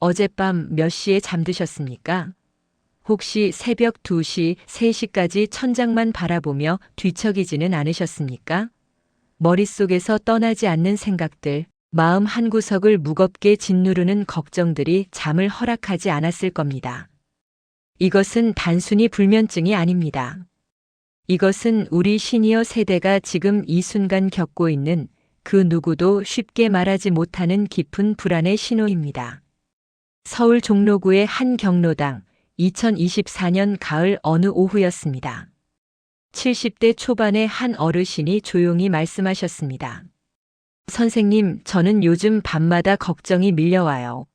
어젯밤 몇 시에 잠드셨습니까? 혹시 새벽 2시, 3시까지 천장만 바라보며 뒤척이지는 않으셨습니까? 머릿속에서 떠나지 않는 생각들, 마음 한구석을 무겁게 짓누르는 걱정들이 잠을 허락하지 않았을 겁니다. 이것은 단순히 불면증이 아닙니다. 이것은 우리 시니어 세대가 지금 이 순간 겪고 있는 그 누구도 쉽게 말하지 못하는 깊은 불안의 신호입니다. 서울 종로구의 한 경로당, 2024년 가을 어느 오후였습니다. 70대 초반의 한 어르신이 조용히 말씀하셨습니다. 선생님, 저는 요즘 밤마다 걱정이 밀려와요.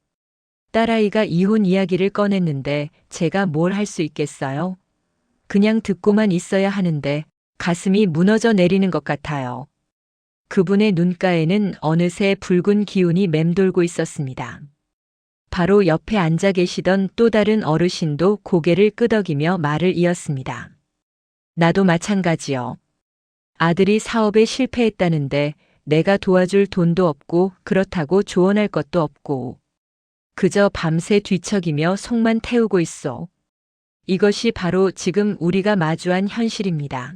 딸아이가 이혼 이야기를 꺼냈는데 제가 뭘 할 수 있겠어요? 그냥 듣고만 있어야 하는데 가슴이 무너져 내리는 것 같아요. 그분의 눈가에는 어느새 붉은 기운이 맴돌고 있었습니다. 바로 옆에 앉아 계시던 또 다른 어르신도 고개를 끄덕이며 말을 이었습니다. 나도 마찬가지요. 아들이 사업에 실패했다는데 내가 도와줄 돈도 없고 그렇다고 조언할 것도 없고 그저 밤새 뒤척이며 속만 태우고 있어. 이것이 바로 지금 우리가 마주한 현실입니다.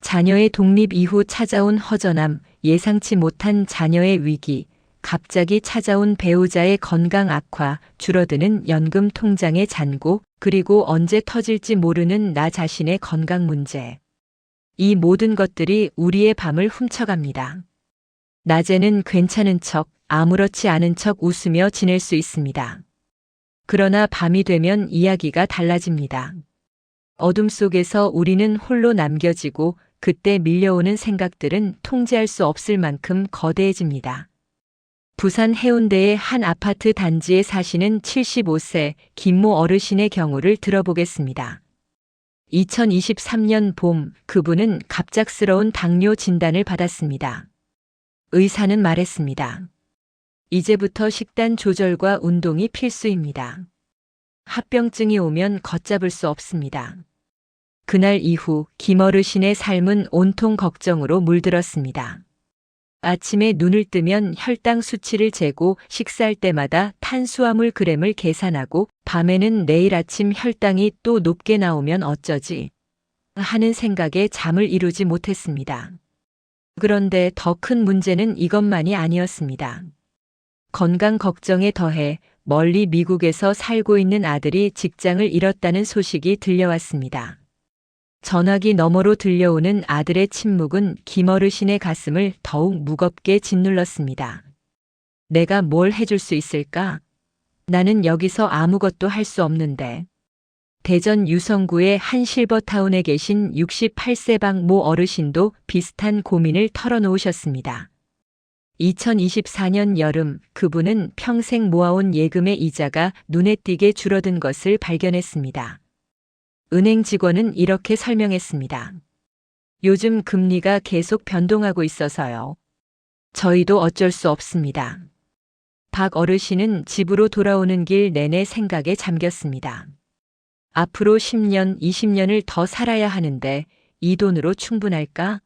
자녀의 독립 이후 찾아온 허전함, 예상치 못한 자녀의 위기, 갑자기 찾아온 배우자의 건강 악화, 줄어드는 연금 통장의 잔고, 그리고 언제 터질지 모르는 나 자신의 건강 문제. 이 모든 것들이 우리의 밤을 훔쳐갑니다. 낮에는 괜찮은 척, 아무렇지 않은 척 웃으며 지낼 수 있습니다. 그러나 밤이 되면 이야기가 달라집니다. 어둠 속에서 우리는 홀로 남겨지고 그때 밀려오는 생각들은 통제할 수 없을 만큼 거대해집니다. 부산 해운대의 한 아파트 단지에 사시는 75세 김모 어르신의 경우를 들어보겠습니다. 2023년 봄 그분은 갑작스러운 당뇨 진단을 받았습니다. 의사는 말했습니다. 이제부터 식단 조절과 운동이 필수입니다. 합병증이 오면 걷잡을 수 없습니다. 그날 이후 김어르신의 삶은 온통 걱정으로 물들었습니다. 아침에 눈을 뜨면 혈당 수치를 재고 식사할 때마다 탄수화물 그램을 계산하고 밤에는 내일 아침 혈당이 또 높게 나오면 어쩌지 하는 생각에 잠을 이루지 못했습니다. 그런데 더 큰 문제는 이것만이 아니었습니다. 건강 걱정에 더해 멀리 미국에서 살고 있는 아들이 직장을 잃었다는 소식이 들려왔습니다. 전화기 너머로 들려오는 아들의 침묵은 김어르신의 가슴을 더욱 무겁게 짓눌렀습니다. 내가 뭘 해줄 수 있을까? 나는 여기서 아무것도 할 수 없는데. 대전 유성구의 한 실버타운에 계신 68세 박 모 어르신도 비슷한 고민을 털어놓으셨습니다. 2024년 여름 그분은 평생 모아온 예금의 이자가 눈에 띄게 줄어든 것을 발견했습니다. 은행 직원은 이렇게 설명했습니다. 요즘 금리가 계속 변동하고 있어서요. 저희도 어쩔 수 없습니다. 박 어르신은 집으로 돌아오는 길 내내 생각에 잠겼습니다. 앞으로 10년, 20년을 더 살아야 하는데 이 돈으로 충분할까?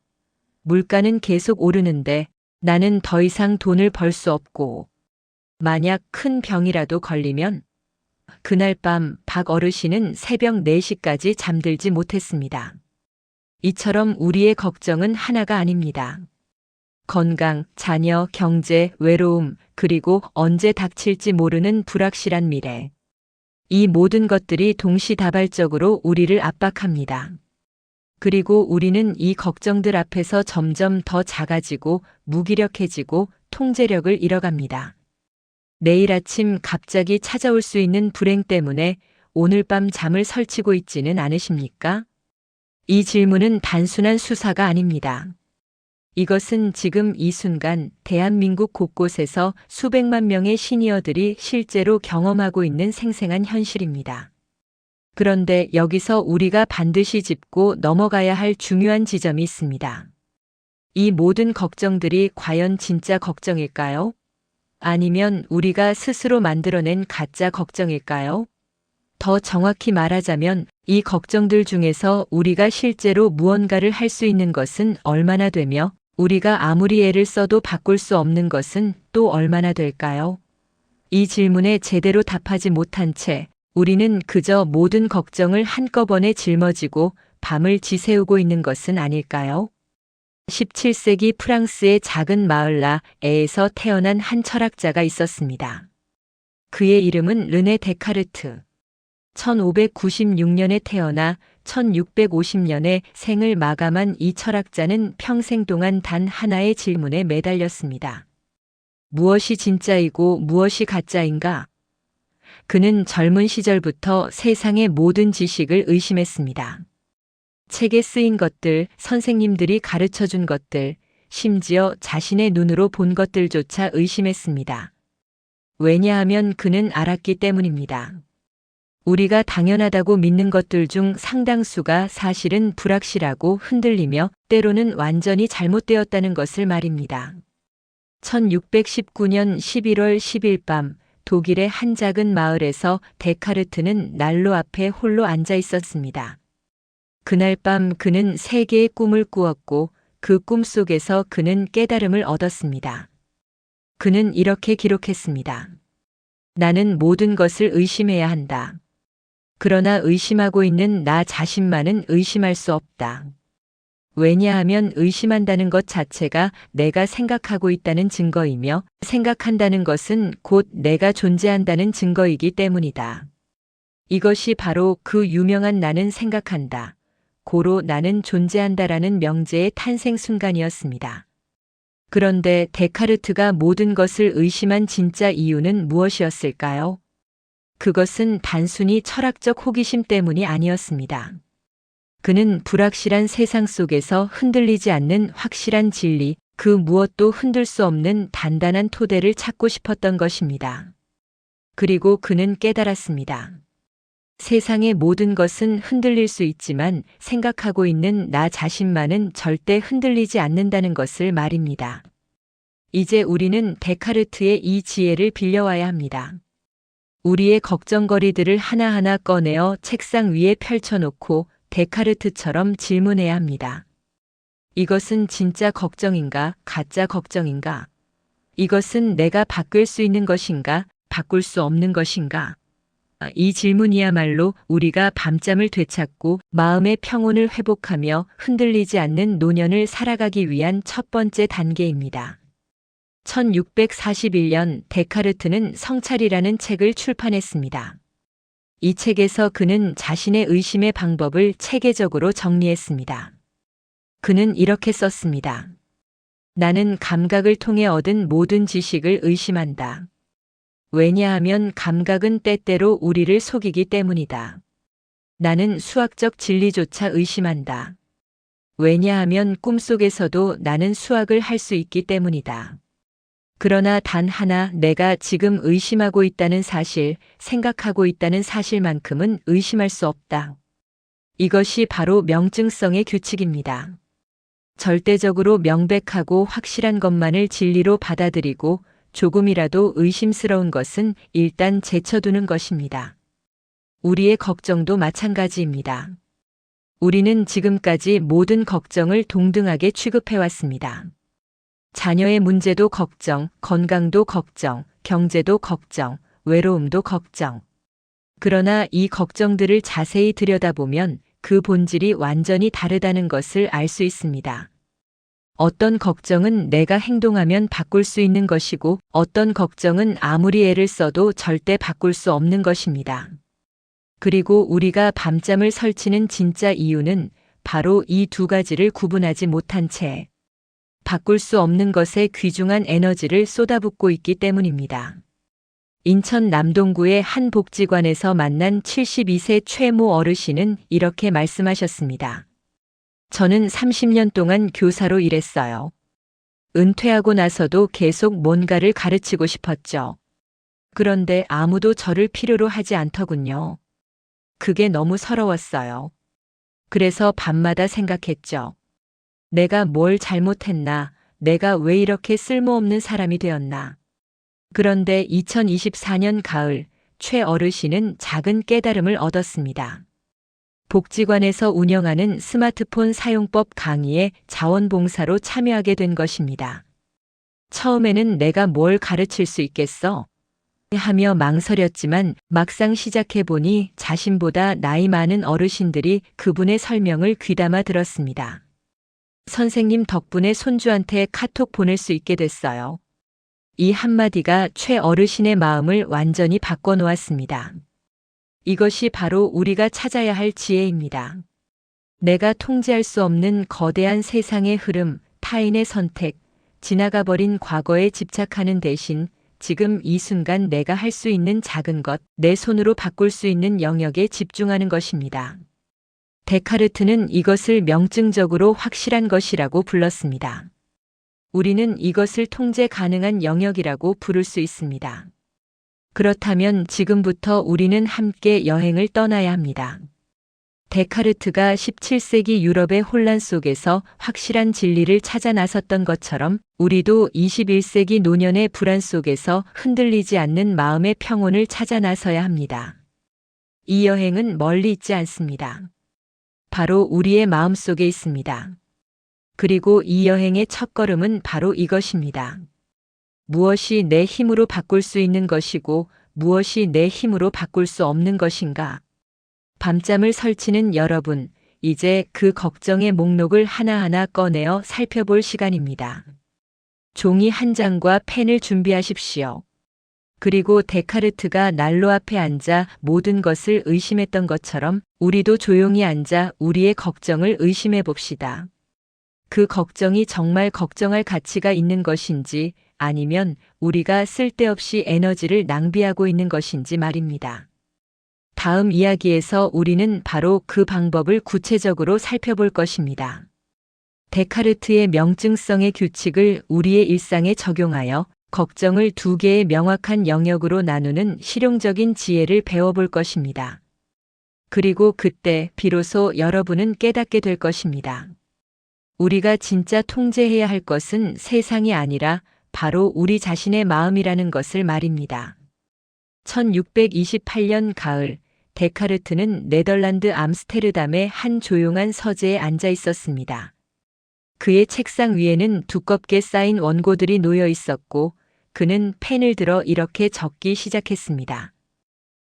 물가는 계속 오르는데 나는 더 이상 돈을 벌 수 없고 만약 큰 병이라도 걸리면 그날 밤 박 어르신은 새벽 4시까지 잠들지 못했습니다. 이처럼 우리의 걱정은 하나가 아닙니다. 건강, 자녀, 경제, 외로움, 그리고 언제 닥칠지 모르는 불확실한 미래. 이 모든 것들이 동시다발적으로 우리를 압박합니다. 그리고 우리는 이 걱정들 앞에서 점점 더 작아지고 무기력해지고 통제력을 잃어갑니다. 내일 아침 갑자기 찾아올 수 있는 불행 때문에 오늘 밤 잠을 설치고 있지는 않으십니까? 이 질문은 단순한 수사가 아닙니다. 이것은 지금 이 순간 대한민국 곳곳에서 수백만 명의 시니어들이 실제로 경험하고 있는 생생한 현실입니다. 그런데 여기서 우리가 반드시 짚고 넘어가야 할 중요한 지점이 있습니다. 이 모든 걱정들이 과연 진짜 걱정일까요? 아니면 우리가 스스로 만들어낸 가짜 걱정일까요? 더 정확히 말하자면 이 걱정들 중에서 우리가 실제로 무언가를 할 수 있는 것은 얼마나 되며 우리가 아무리 애를 써도 바꿀 수 없는 것은 또 얼마나 될까요? 이 질문에 제대로 답하지 못한 채 우리는 그저 모든 걱정을 한꺼번에 짊어지고 밤을 지새우고 있는 것은 아닐까요? 17세기 프랑스의 작은 마을 라에에서 태어난 한 철학자가 있었습니다. 그의 이름은 르네 데카르트. 1596년에 태어나 1650년에 생을 마감한 이 철학자는 평생 동안 단 하나의 질문에 매달렸습니다. 무엇이 진짜이고 무엇이 가짜인가? 그는 젊은 시절부터 세상의 모든 지식을 의심했습니다. 책에 쓰인 것들, 선생님들이 가르쳐 준 것들, 심지어 자신의 눈으로 본 것들조차 의심했습니다. 왜냐하면 그는 알았기 때문입니다. 우리가 당연하다고 믿는 것들 중 상당수가 사실은 불확실하고 흔들리며 때로는 완전히 잘못되었다는 것을 말입니다. 1619년 11월 10일 밤 독일의 한 작은 마을에서 데카르트는 난로 앞에 홀로 앉아 있었습니다. 그날 밤 그는 세 개의 꿈을 꾸었고 그 꿈 속에서 그는 깨달음을 얻었습니다. 그는 이렇게 기록했습니다. 나는 모든 것을 의심해야 한다. 그러나 의심하고 있는 나 자신만은 의심할 수 없다. 왜냐하면 의심한다는 것 자체가 내가 생각하고 있다는 증거이며 생각한다는 것은 곧 내가 존재한다는 증거이기 때문이다. 이것이 바로 그 유명한 나는 생각한다. 고로 나는 존재한다라는 명제의 탄생 순간이었습니다. 그런데 데카르트가 모든 것을 의심한 진짜 이유는 무엇이었을까요? 그것은 단순히 철학적 호기심 때문이 아니었습니다. 그는 불확실한 세상 속에서 흔들리지 않는 확실한 진리, 그 무엇도 흔들 수 없는 단단한 토대를 찾고 싶었던 것입니다. 그리고 그는 깨달았습니다. 세상의 모든 것은 흔들릴 수 있지만 생각하고 있는 나 자신만은 절대 흔들리지 않는다는 것을 말입니다. 이제 우리는 데카르트의 이 지혜를 빌려와야 합니다. 우리의 걱정거리들을 하나하나 꺼내어 책상 위에 펼쳐놓고 데카르트처럼 질문해야 합니다. 이것은 진짜 걱정인가, 가짜 걱정인가? 이것은 내가 바꿀 수 있는 것인가, 바꿀 수 없는 것인가? 이 질문이야말로 우리가 밤잠을 되찾고 마음의 평온을 회복하며 흔들리지 않는 노년을 살아가기 위한 첫 번째 단계입니다. 1641년 데카르트는 성찰이라는 책을 출판했습니다. 이 책에서 그는 자신의 의심의 방법을 체계적으로 정리했습니다. 그는 이렇게 썼습니다. 나는 감각을 통해 얻은 모든 지식을 의심한다. 왜냐하면 감각은 때때로 우리를 속이기 때문이다. 나는 수학적 진리조차 의심한다. 왜냐하면 꿈속에서도 나는 수학을 할 수 있기 때문이다. 그러나 단 하나 내가 지금 의심하고 있다는 사실, 생각하고 있다는 사실만큼은 의심할 수 없다. 이것이 바로 명증성의 규칙입니다. 절대적으로 명백하고 확실한 것만을 진리로 받아들이고 조금이라도 의심스러운 것은 일단 제쳐두는 것입니다. 우리의 걱정도 마찬가지입니다. 우리는 지금까지 모든 걱정을 동등하게 취급해왔습니다. 자녀의 문제도 걱정, 건강도 걱정, 경제도 걱정, 외로움도 걱정. 그러나 이 걱정들을 자세히 들여다보면 그 본질이 완전히 다르다는 것을 알 수 있습니다. 어떤 걱정은 내가 행동하면 바꿀 수 있는 것이고 어떤 걱정은 아무리 애를 써도 절대 바꿀 수 없는 것입니다. 그리고 우리가 밤잠을 설치는 진짜 이유는 바로 이 두 가지를 구분하지 못한 채 바꿀 수 없는 것에 귀중한 에너지를 쏟아붓고 있기 때문입니다. 인천 남동구의 한 복지관에서 만난 72세 최모 어르신은 이렇게 말씀하셨습니다. 저는 30년 동안 교사로 일했어요. 은퇴하고 나서도 계속 뭔가를 가르치고 싶었죠. 그런데 아무도 저를 필요로 하지 않더군요. 그게 너무 서러웠어요. 그래서 밤마다 생각했죠. 내가 뭘 잘못했나? 내가 왜 이렇게 쓸모없는 사람이 되었나? 그런데 2024년 가을, 최 어르신은 작은 깨달음을 얻었습니다. 복지관에서 운영하는 스마트폰 사용법 강의에 자원봉사로 참여하게 된 것입니다. 처음에는 내가 뭘 가르칠 수 있겠어? 하며 망설였지만 막상 시작해보니 자신보다 나이 많은 어르신들이 그분의 설명을 귀담아 들었습니다. 선생님 덕분에 손주한테 카톡 보낼 수 있게 됐어요. 이 한마디가 최 어르신의 마음을 완전히 바꿔놓았습니다. 이것이 바로 우리가 찾아야 할 지혜입니다. 내가 통제할 수 없는 거대한 세상의 흐름, 타인의 선택, 지나가버린 과거에 집착하는 대신 지금 이 순간 내가 할 수 있는 작은 것, 내 손으로 바꿀 수 있는 영역에 집중하는 것입니다. 데카르트는 이것을 명증적으로 확실한 것이라고 불렀습니다. 우리는 이것을 통제 가능한 영역이라고 부를 수 있습니다. 그렇다면 지금부터 우리는 함께 여행을 떠나야 합니다. 데카르트가 17세기 유럽의 혼란 속에서 확실한 진리를 찾아 나섰던 것처럼 우리도 21세기 노년의 불안 속에서 흔들리지 않는 마음의 평온을 찾아 나서야 합니다. 이 여행은 멀리 있지 않습니다. 바로 우리의 마음 속에 있습니다. 그리고 이 여행의 첫걸음은 바로 이것입니다. 무엇이 내 힘으로 바꿀 수 있는 것이고 무엇이 내 힘으로 바꿀 수 없는 것인가? 밤잠을 설치는 여러분, 이제 그 걱정의 목록을 하나하나 꺼내어 살펴볼 시간입니다. 종이 한 장과 펜을 준비하십시오. 그리고 데카르트가 난로 앞에 앉아 모든 것을 의심했던 것처럼 우리도 조용히 앉아 우리의 걱정을 의심해 봅시다. 그 걱정이 정말 걱정할 가치가 있는 것인지 아니면 우리가 쓸데없이 에너지를 낭비하고 있는 것인지 말입니다. 다음 이야기에서 우리는 바로 그 방법을 구체적으로 살펴볼 것입니다. 데카르트의 명증성의 규칙을 우리의 일상에 적용하여 걱정을 두 개의 명확한 영역으로 나누는 실용적인 지혜를 배워볼 것입니다. 그리고 그때 비로소 여러분은 깨닫게 될 것입니다. 우리가 진짜 통제해야 할 것은 세상이 아니라 바로 우리 자신의 마음이라는 것을 말입니다. 1628년 가을, 데카르트는 네덜란드 암스테르담의 한 조용한 서재에 앉아 있었습니다. 그의 책상 위에는 두껍게 쌓인 원고들이 놓여 있었고 그는 펜을 들어 이렇게 적기 시작했습니다.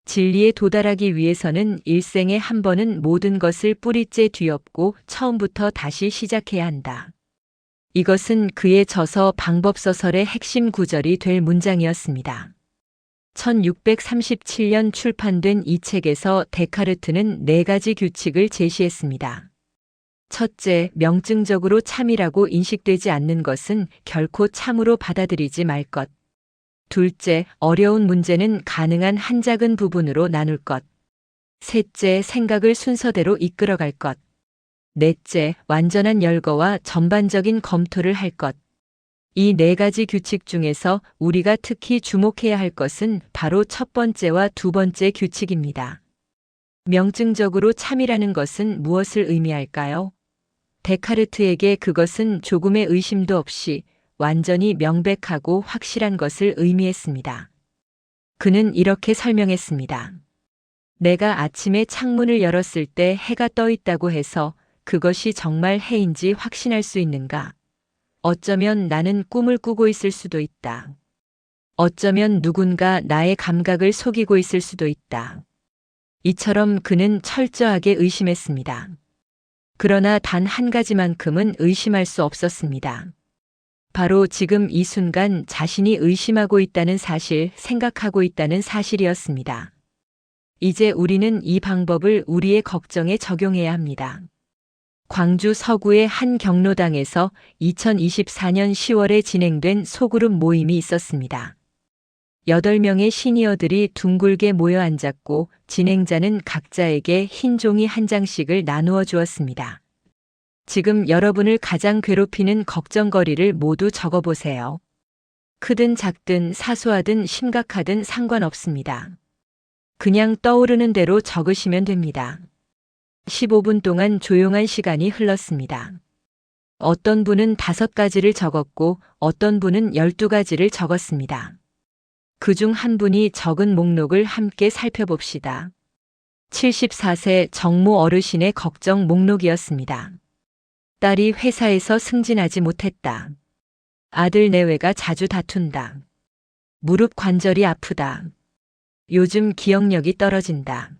진리에 도달하기 위해서는 일생에 한 번은 모든 것을 뿌리째 뒤엎고 처음부터 다시 시작해야 한다. 이것은 그의 저서 방법서설의 핵심 구절이 될 문장이었습니다. 1637년 출판된 이 책에서 데카르트는 4가지 규칙을 제시했습니다. 첫째, 명증적으로 참이라고 인식되지 않는 것은 결코 참으로 받아들이지 말 것. 둘째, 어려운 문제는 가능한 한 작은 부분으로 나눌 것. 셋째, 생각을 순서대로 이끌어갈 것. 넷째, 완전한 열거와 전반적인 검토를 할 것. 이 4가지 규칙 중에서 우리가 특히 주목해야 할 것은 바로 첫 번째와 두 번째 규칙입니다. 명증적으로 참이라는 것은 무엇을 의미할까요? 데카르트에게 그것은 조금의 의심도 없이 완전히 명백하고 확실한 것을 의미했습니다. 그는 이렇게 설명했습니다. 내가 아침에 창문을 열었을 때 해가 떠 있다고 해서 그것이 정말 해인지 확신할 수 있는가? 어쩌면 나는 꿈을 꾸고 있을 수도 있다. 어쩌면 누군가 나의 감각을 속이고 있을 수도 있다. 이처럼 그는 철저하게 의심했습니다. 그러나 단 한 가지만큼은 의심할 수 없었습니다. 바로 지금 이 순간 자신이 의심하고 있다는 사실, 생각하고 있다는 사실이었습니다. 이제 우리는 이 방법을 우리의 걱정에 적용해야 합니다. 광주 서구의 한 경로당에서 2024년 10월에 진행된 소그룹 모임이 있었습니다. 8명의 시니어들이 둥글게 모여 앉았고 진행자는 각자에게 흰 종이 한 장씩을 나누어 주었습니다. 지금 여러분을 가장 괴롭히는 걱정거리를 모두 적어보세요. 크든 작든 사소하든 심각하든 상관없습니다. 그냥 떠오르는 대로 적으시면 됩니다. 15분 동안 조용한 시간이 흘렀습니다. 어떤 분은 5가지를 적었고 어떤 분은 12가지를 적었습니다. 그중 한 분이 적은 목록을 함께 살펴봅시다. 74세 정모 어르신의 걱정 목록이었습니다. 딸이 회사에서 승진하지 못했다. 아들 내외가 자주 다툰다. 무릎 관절이 아프다. 요즘 기억력이 떨어진다.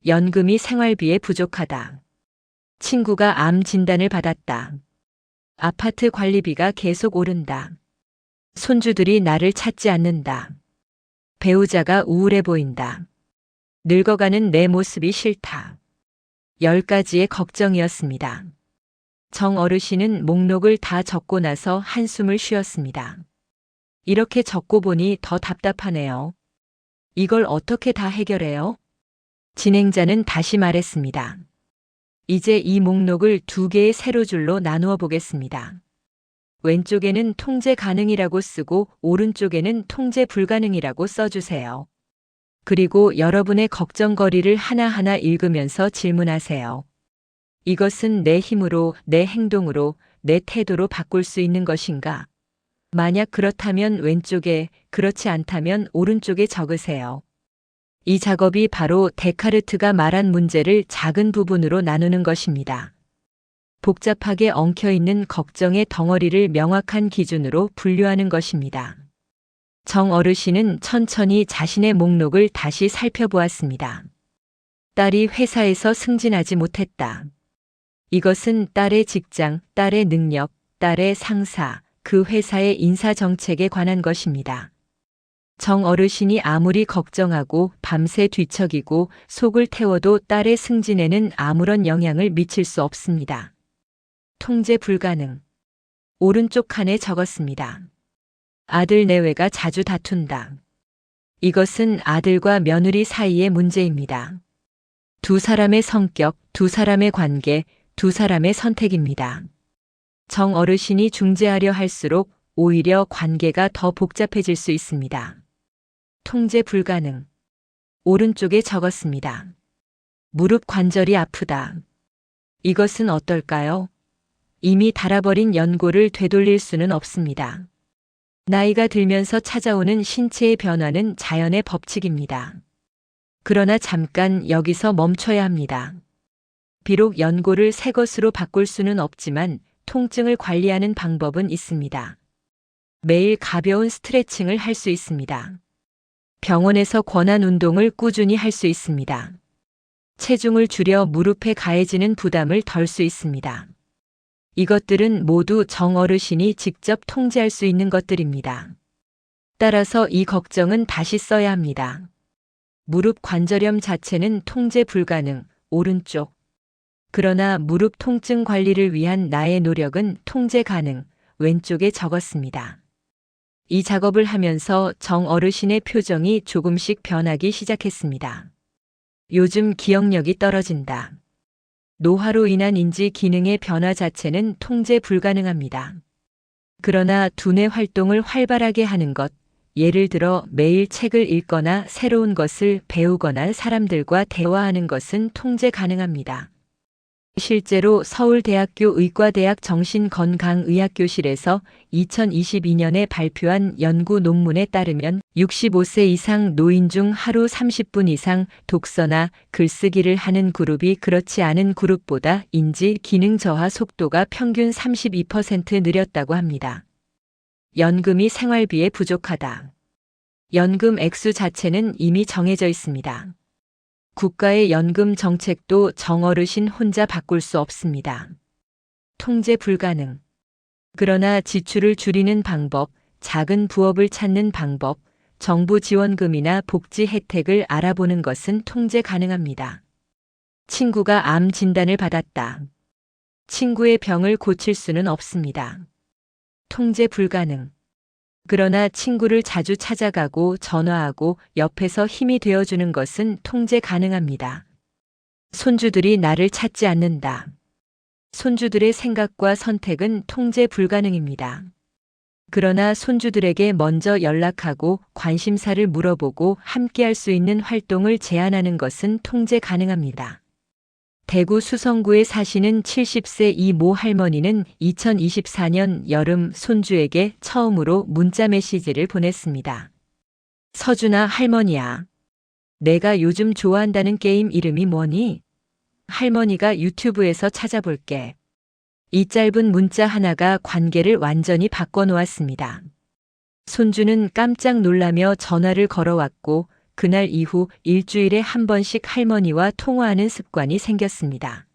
연금이 생활비에 부족하다. 친구가 암 진단을 받았다. 아파트 관리비가 계속 오른다. 손주들이 나를 찾지 않는다. 배우자가 우울해 보인다. 늙어가는 내 모습이 싫다. 10가지의 걱정이었습니다. 정 어르신은 목록을 다 적고 나서 한숨을 쉬었습니다. 이렇게 적고 보니 더 답답하네요. 이걸 어떻게 다 해결해요? 진행자는 다시 말했습니다. 이제 이 목록을 2개의 세로 줄로 나누어 보겠습니다. 왼쪽에는 통제 가능이라고 쓰고 오른쪽에는 통제 불가능이라고 써주세요. 그리고 여러분의 걱정거리를 하나하나 읽으면서 질문하세요. 이것은 내 힘으로, 내 행동으로, 내 태도로 바꿀 수 있는 것인가? 만약 그렇다면 왼쪽에, 그렇지 않다면 오른쪽에 적으세요. 이 작업이 바로 데카르트가 말한 문제를 작은 부분으로 나누는 것입니다. 복잡하게 엉켜있는 걱정의 덩어리를 명확한 기준으로 분류하는 것입니다. 정 어르신은 천천히 자신의 목록을 다시 살펴보았습니다. 딸이 회사에서 승진하지 못했다. 이것은 딸의 직장, 딸의 능력, 딸의 상사, 그 회사의 인사 정책에 관한 것입니다. 정 어르신이 아무리 걱정하고 밤새 뒤척이고 속을 태워도 딸의 승진에는 아무런 영향을 미칠 수 없습니다. 통제 불가능. 오른쪽 칸에 적었습니다. 아들 내외가 자주 다툰다. 이것은 아들과 며느리 사이의 문제입니다. 두 사람의 성격, 두 사람의 관계, 두 사람의 선택입니다. 정 어르신이 중재하려 할수록 오히려 관계가 더 복잡해질 수 있습니다. 통제 불가능. 오른쪽에 적었습니다. 무릎 관절이 아프다. 이것은 어떨까요? 이미 닳아버린 연골을 되돌릴 수는 없습니다. 나이가 들면서 찾아오는 신체의 변화는 자연의 법칙입니다. 그러나 잠깐 여기서 멈춰야 합니다. 비록 연골을 새 것으로 바꿀 수는 없지만 통증을 관리하는 방법은 있습니다. 매일 가벼운 스트레칭을 할 수 있습니다. 병원에서 권한 운동을 꾸준히 할 수 있습니다. 체중을 줄여 무릎에 가해지는 부담을 덜 수 있습니다. 이것들은 모두 정 어르신이 직접 통제할 수 있는 것들입니다. 따라서 이 걱정은 다시 써야 합니다. 무릎 관절염 자체는 통제 불가능, 오른쪽. 그러나 무릎 통증 관리를 위한 나의 노력은 통제 가능, 왼쪽에 적었습니다. 이 작업을 하면서 정 어르신의 표정이 조금씩 변하기 시작했습니다. 요즘 기억력이 떨어진다. 노화로 인한 인지 기능의 변화 자체는 통제 불가능합니다. 그러나 두뇌 활동을 활발하게 하는 것, 예를 들어 매일 책을 읽거나 새로운 것을 배우거나 사람들과 대화하는 것은 통제 가능합니다. 실제로 서울대학교 의과대학 정신건강의학교실에서 2022년에 발표한 연구 논문에 따르면 65세 이상 노인 중 하루 30분 이상 독서나 글쓰기를 하는 그룹이 그렇지 않은 그룹보다 인지 기능 저하 속도가 평균 32% 느렸다고 합니다. 연금이 생활비에 부족하다. 연금 액수 자체는 이미 정해져 있습니다. 국가의 연금 정책도 정 어르신 혼자 바꿀 수 없습니다. 통제 불가능. 그러나 지출을 줄이는 방법, 작은 부업을 찾는 방법, 정부 지원금이나 복지 혜택을 알아보는 것은 통제 가능합니다. 친구가 암 진단을 받았다. 친구의 병을 고칠 수는 없습니다. 통제 불가능. 그러나 친구를 자주 찾아가고 전화하고 옆에서 힘이 되어주는 것은 통제 가능합니다. 손주들이 나를 찾지 않는다. 손주들의 생각과 선택은 통제 불가능입니다. 그러나 손주들에게 먼저 연락하고 관심사를 물어보고 함께할 수 있는 활동을 제안하는 것은 통제 가능합니다. 대구 수성구에 사시는 70세 이 모 할머니는 2024년 여름 손주에게 처음으로 문자 메시지를 보냈습니다. 서준아 할머니야. 내가 요즘 좋아한다는 게임 이름이 뭐니? 할머니가 유튜브에서 찾아볼게. 이 짧은 문자 하나가 관계를 완전히 바꿔놓았습니다. 손주는 깜짝 놀라며 전화를 걸어왔고 그날 이후 일주일에 한 번씩 할머니와 통화하는 습관이 생겼습니다.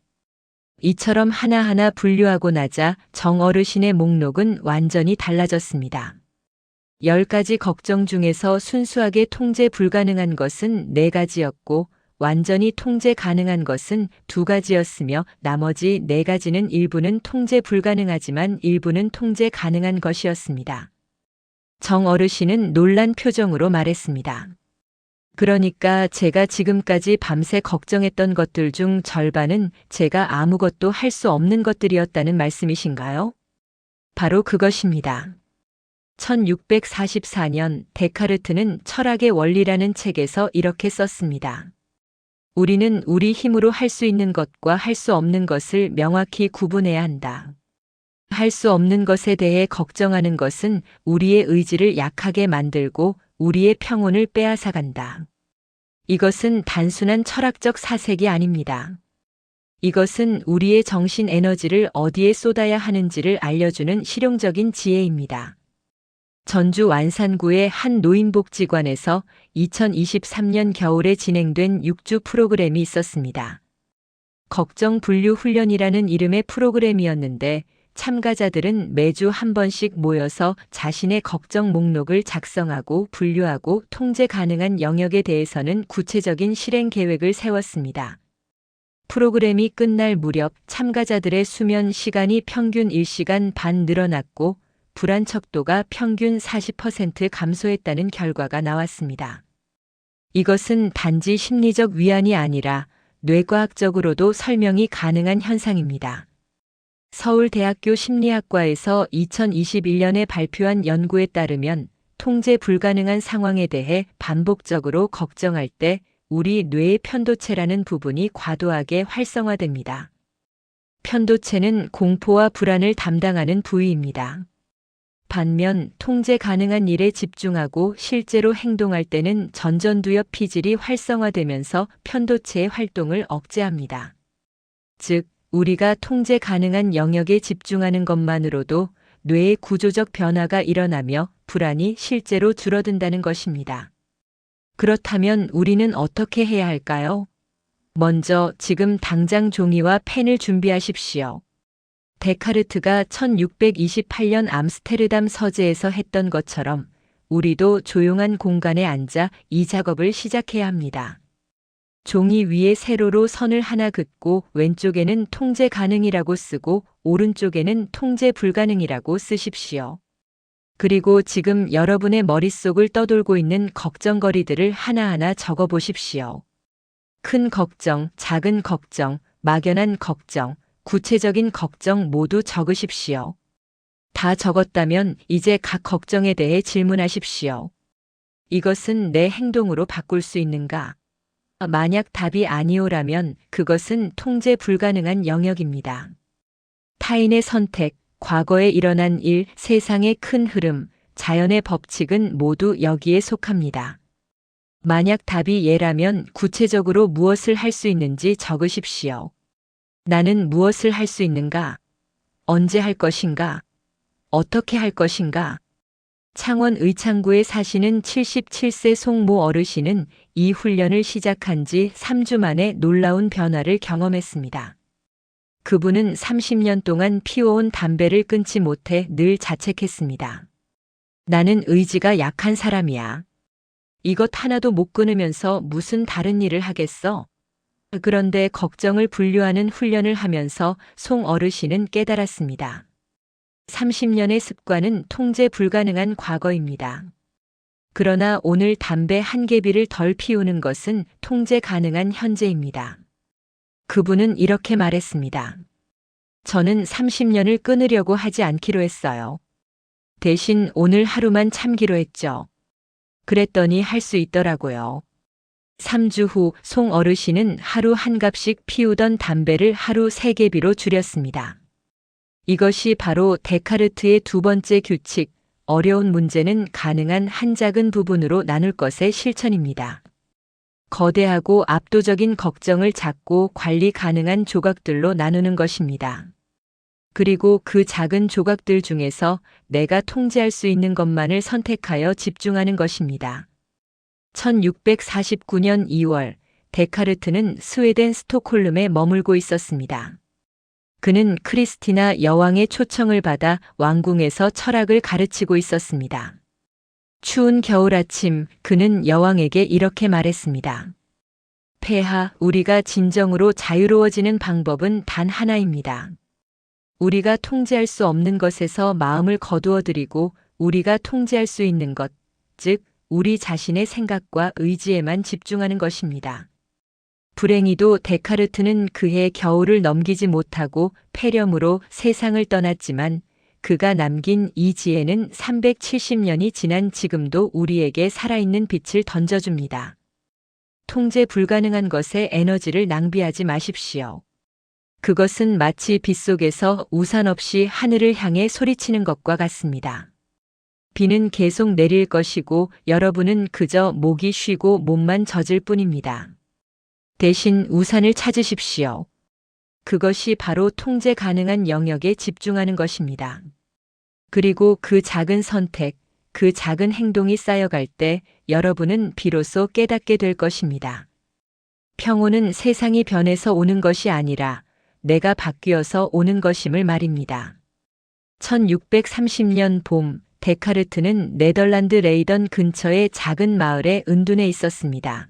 이처럼 하나하나 분류하고 나자 정어르신의 목록은 완전히 달라졌습니다. 10가지 걱정 중에서 순수하게 통제 불가능한 것은 4가지였고 완전히 통제 가능한 것은 2가지였으며 나머지 4가지는 일부는 통제 불가능하지만 일부는 통제 가능한 것이었습니다. 정어르신은 놀란 표정으로 말했습니다. 그러니까 제가 지금까지 밤새 걱정했던 것들 중 절반은 제가 아무것도 할 수 없는 것들이었다는 말씀이신가요? 바로 그것입니다. 1644년 데카르트는 철학의 원리라는 책에서 이렇게 썼습니다. 우리는 우리 힘으로 할 수 있는 것과 할 수 없는 것을 명확히 구분해야 한다. 할 수 없는 것에 대해 걱정하는 것은 우리의 의지를 약하게 만들고 우리의 평온을 빼앗아간다. 이것은 단순한 철학적 사색이 아닙니다. 이것은 우리의 정신 에너지를 어디에 쏟아야 하는지를 알려주는 실용적인 지혜입니다. 전주 완산구의 한 노인복지관에서 2023년 겨울에 진행된 6주 프로그램이 있었습니다. 걱정 분류 훈련이라는 이름의 프로그램이었는데 참가자들은 매주 한 번씩 모여서 자신의 걱정 목록을 작성하고 분류하고 통제 가능한 영역에 대해서는 구체적인 실행 계획을 세웠습니다. 프로그램이 끝날 무렵 참가자들의 수면 시간이 평균 1시간 반 늘어났고 불안 척도가 평균 40% 감소했다는 결과가 나왔습니다. 이것은 단지 심리적 위안이 아니라 뇌과학적으로도 설명이 가능한 현상입니다. 서울대학교 심리학과에서 2021년에 발표한 연구에 따르면 통제 불가능한 상황에 대해 반복적으로 걱정할 때 우리 뇌의 편도체라는 부분이 과도하게 활성화됩니다. 편도체는 공포와 불안을 담당하는 부위입니다. 반면 통제 가능한 일에 집중하고 실제로 행동할 때는 전전두엽 피질이 활성화되면서 편도체의 활동을 억제합니다. 즉, 우리가 통제 가능한 영역에 집중하는 것만으로도 뇌의 구조적 변화가 일어나며 불안이 실제로 줄어든다는 것입니다. 그렇다면 우리는 어떻게 해야 할까요? 먼저 지금 당장 종이와 펜을 준비하십시오. 데카르트가 1628년 암스테르담 서재에서 했던 것처럼 우리도 조용한 공간에 앉아 이 작업을 시작해야 합니다. 종이 위에 세로로 선을 하나 긋고 왼쪽에는 통제 가능이라고 쓰고 오른쪽에는 통제 불가능이라고 쓰십시오. 그리고 지금 여러분의 머릿속을 떠돌고 있는 걱정거리들을 하나하나 적어 보십시오. 큰 걱정, 작은 걱정, 막연한 걱정, 구체적인 걱정 모두 적으십시오. 다 적었다면 이제 각 걱정에 대해 질문하십시오. 이것은 내 행동으로 바꿀 수 있는가? 만약 답이 아니오라면 그것은 통제 불가능한 영역입니다. 타인의 선택, 과거에 일어난 일, 세상의 큰 흐름, 자연의 법칙은 모두 여기에 속합니다. 만약 답이 예라면 구체적으로 무엇을 할 수 있는지 적으십시오. 나는 무엇을 할 수 있는가? 언제 할 것인가? 어떻게 할 것인가? 창원 의창구에 사시는 77세 송모 어르신은 이 훈련을 시작한 지 3주 만에 놀라운 변화를 경험했습니다. 그분은 30년 동안 피워온 담배를 끊지 못해 늘 자책했습니다. 나는 의지가 약한 사람이야. 이것 하나도 못 끊으면서 무슨 다른 일을 하겠어? 그런데 걱정을 분류하는 훈련을 하면서 송 어르신은 깨달았습니다. 30년의 습관은 통제 불가능한 과거입니다. 그러나 오늘 담배 한 개비를 덜 피우는 것은 통제 가능한 현재입니다. 그분은 이렇게 말했습니다. 저는 30년을 끊으려고 하지 않기로 했어요. 대신 오늘 하루만 참기로 했죠. 그랬더니 할 수 있더라고요. 3주 후 송 어르신은 하루 한 갑씩 피우던 담배를 하루 3개비로 줄였습니다. 이것이 바로 데카르트의 두 번째 규칙, 어려운 문제는 가능한 한 작은 부분으로 나눌 것의 실천입니다. 거대하고 압도적인 걱정을 작고 관리 가능한 조각들로 나누는 것입니다. 그리고 그 작은 조각들 중에서 내가 통제할 수 있는 것만을 선택하여 집중하는 것입니다. 1649년 2월, 데카르트는 스웨덴 스톡홀름에 머물고 있었습니다. 그는 크리스티나 여왕의 초청을 받아 왕궁에서 철학을 가르치고 있었습니다. 추운 겨울 아침, 그는 여왕에게 이렇게 말했습니다. 폐하, 우리가 진정으로 자유로워지는 방법은 단 하나입니다. 우리가 통제할 수 없는 것에서 마음을 거두어들이고 우리가 통제할 수 있는 것, 즉 우리 자신의 생각과 의지에만 집중하는 것입니다. 불행히도 데카르트는 그해 겨울을 넘기지 못하고 폐렴으로 세상을 떠났지만 그가 남긴 이 지혜는 370년이 지난 지금도 우리에게 살아있는 빛을 던져줍니다. 통제 불가능한 것에 에너지를 낭비하지 마십시오. 그것은 마치 빗속에서 우산 없이 하늘을 향해 소리치는 것과 같습니다. 비는 계속 내릴 것이고 여러분은 그저 목이 쉬고 몸만 젖을 뿐입니다. 대신 우산을 찾으십시오. 그것이 바로 통제 가능한 영역에 집중하는 것입니다. 그리고 그 작은 선택, 그 작은 행동이 쌓여갈 때 여러분은 비로소 깨닫게 될 것입니다. 평온은 세상이 변해서 오는 것이 아니라 내가 바뀌어서 오는 것임을 말입니다. 1630년 봄, 데카르트는 네덜란드 레이던 근처의 작은 마을에 은둔해 있었습니다.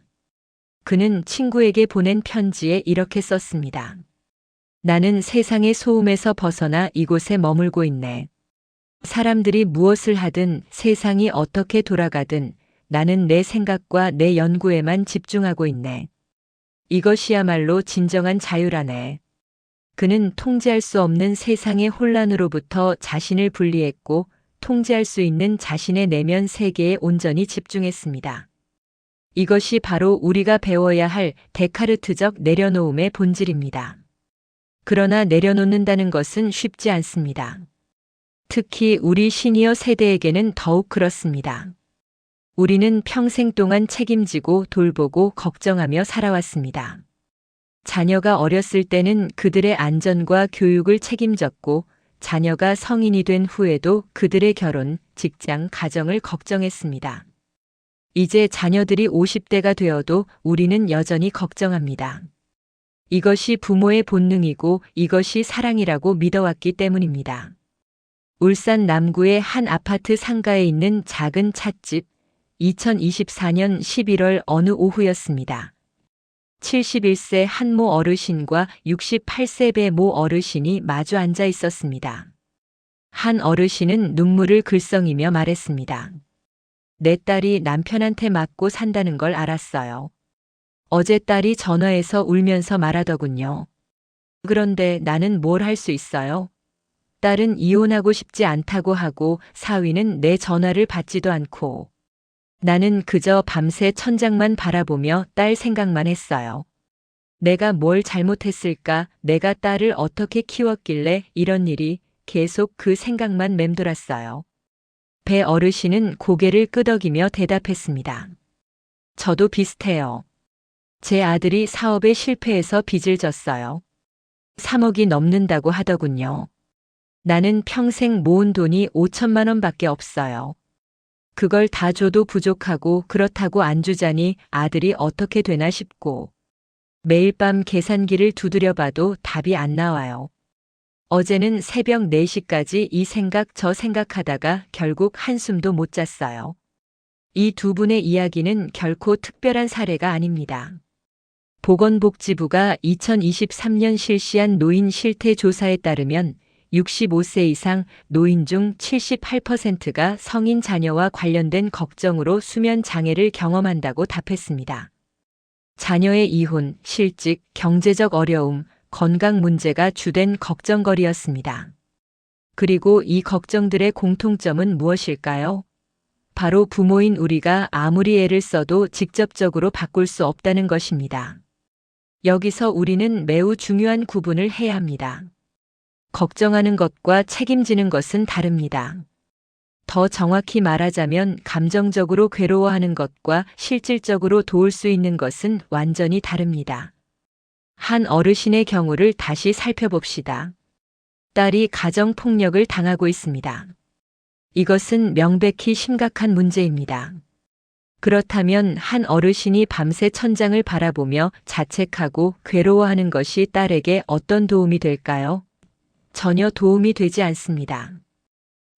그는 친구에게 보낸 편지에 이렇게 썼습니다. 나는 세상의 소음에서 벗어나 이곳에 머물고 있네. 사람들이 무엇을 하든 세상이 어떻게 돌아가든 나는 내 생각과 내 연구에만 집중하고 있네. 이것이야말로 진정한 자유라네. 그는 통제할 수 없는 세상의 혼란으로부터 자신을 분리했고 통제할 수 있는 자신의 내면 세계에 온전히 집중했습니다. 이것이 바로 우리가 배워야 할 데카르트적 내려놓음의 본질입니다. 그러나 내려놓는다는 것은 쉽지 않습니다. 특히 우리 시니어 세대에게는 더욱 그렇습니다. 우리는 평생 동안 책임지고 돌보고 걱정하며 살아왔습니다. 자녀가 어렸을 때는 그들의 안전과 교육을 책임졌고 자녀가 성인이 된 후에도 그들의 결혼, 직장, 가정을 걱정했습니다. 이제 자녀들이 50대가 되어도 우리는 여전히 걱정합니다. 이것이 부모의 본능이고 이것이 사랑이라고 믿어왔기 때문입니다. 울산 남구의 한 아파트 상가에 있는 작은 찻집, 2024년 11월 어느 오후였습니다. 71세 한모 어르신과 68세 배모 어르신이 마주 앉아 있었습니다. 한 어르신은 눈물을 글썽이며 말했습니다. 내 딸이 남편한테 맞고 산다는 걸 알았어요. 어제 딸이 전화해서 울면서 말하더군요. 그런데 나는 뭘 할 수 있어요? 딸은 이혼하고 싶지 않다고 하고 사위는 내 전화를 받지도 않고 나는 그저 밤새 천장만 바라보며 딸 생각만 했어요. 내가 뭘 잘못했을까? 내가 딸을 어떻게 키웠길래 이런 일이 계속 그 생각만 맴돌았어요. 배 어르신은 고개를 끄덕이며 대답했습니다. 저도 비슷해요. 제 아들이 사업에 실패해서 빚을 졌어요. 3억이 넘는다고 하더군요. 나는 평생 모은 돈이 5천만 원밖에 없어요. 그걸 다 줘도 부족하고 그렇다고 안 주자니 아들이 어떻게 되나 싶고 매일 밤 계산기를 두드려 봐도 답이 안 나와요. 어제는 새벽 4시까지 이 생각 저 생각하다가 결국 한숨도 못 잤어요. 이 두 분의 이야기는 결코 특별한 사례가 아닙니다. 보건복지부가 2023년 실시한 노인 실태 조사에 따르면 65세 이상 노인 중 78%가 성인 자녀와 관련된 걱정으로 수면 장애를 경험한다고 답했습니다. 자녀의 이혼, 실직, 경제적 어려움, 건강 문제가 주된 걱정거리였습니다. 그리고 이 걱정들의 공통점은 무엇일까요? 바로 부모인 우리가 아무리 애를 써도 직접적으로 바꿀 수 없다는 것입니다. 여기서 우리는 매우 중요한 구분을 해야 합니다. 걱정하는 것과 책임지는 것은 다릅니다. 더 정확히 말하자면 감정적으로 괴로워하는 것과 실질적으로 도울 수 있는 것은 완전히 다릅니다. 한 어르신의 경우를 다시 살펴봅시다. 딸이 가정폭력을 당하고 있습니다. 이것은 명백히 심각한 문제입니다. 그렇다면 한 어르신이 밤새 천장을 바라보며 자책하고 괴로워하는 것이 딸에게 어떤 도움이 될까요? 전혀 도움이 되지 않습니다.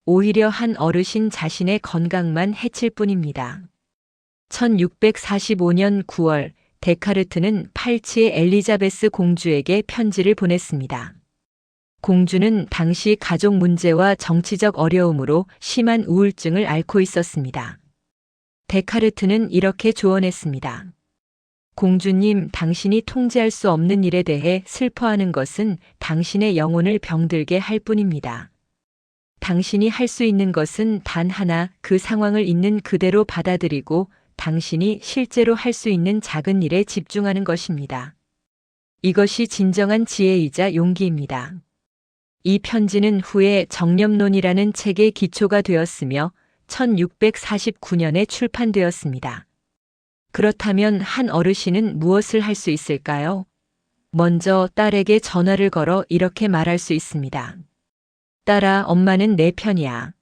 오히려 한 어르신 자신의 건강만 해칠 뿐입니다. 1645년 9월 데카르트는 팔치의 엘리자베스 공주에게 편지를 보냈습니다. 공주는 당시 가족 문제와 정치적 어려움으로 심한 우울증을 앓고 있었습니다. 데카르트는 이렇게 조언했습니다. 공주님, 당신이 통제할 수 없는 일에 대해 슬퍼하는 것은 당신의 영혼을 병들게 할 뿐입니다. 당신이 할 수 있는 것은 단 하나, 그 상황을 있는 그대로 받아들이고 당신이 실제로 할 수 있는 작은 일에 집중하는 것입니다. 이것이 진정한 지혜이자 용기입니다. 이 편지는 후에 정념론이라는 책의 기초가 되었으며 1649년에 출판되었습니다. 그렇다면 한 어르신은 무엇을 할 수 있을까요? 먼저 딸에게 전화를 걸어 이렇게 말할 수 있습니다. 딸아, 엄마는 내 편이야.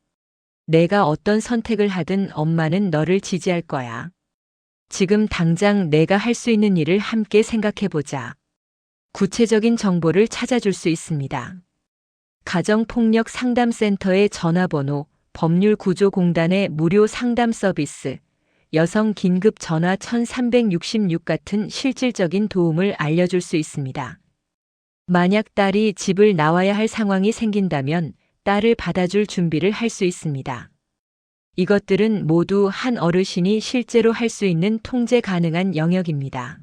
내가 어떤 선택을 하든 엄마는 너를 지지할 거야. 지금 당장 내가 할 수 있는 일을 함께 생각해보자. 구체적인 정보를 찾아줄 수 있습니다. 가정폭력 상담센터의 전화번호, 법률구조공단의 무료 상담 서비스, 여성 긴급 전화 1366 같은 실질적인 도움을 알려줄 수 있습니다. 만약 딸이 집을 나와야 할 상황이 생긴다면 딸을 받아줄 준비를 할 수 있습니다. 이것들은 모두 한 어르신이 실제로 할 수 있는 통제 가능한 영역입니다.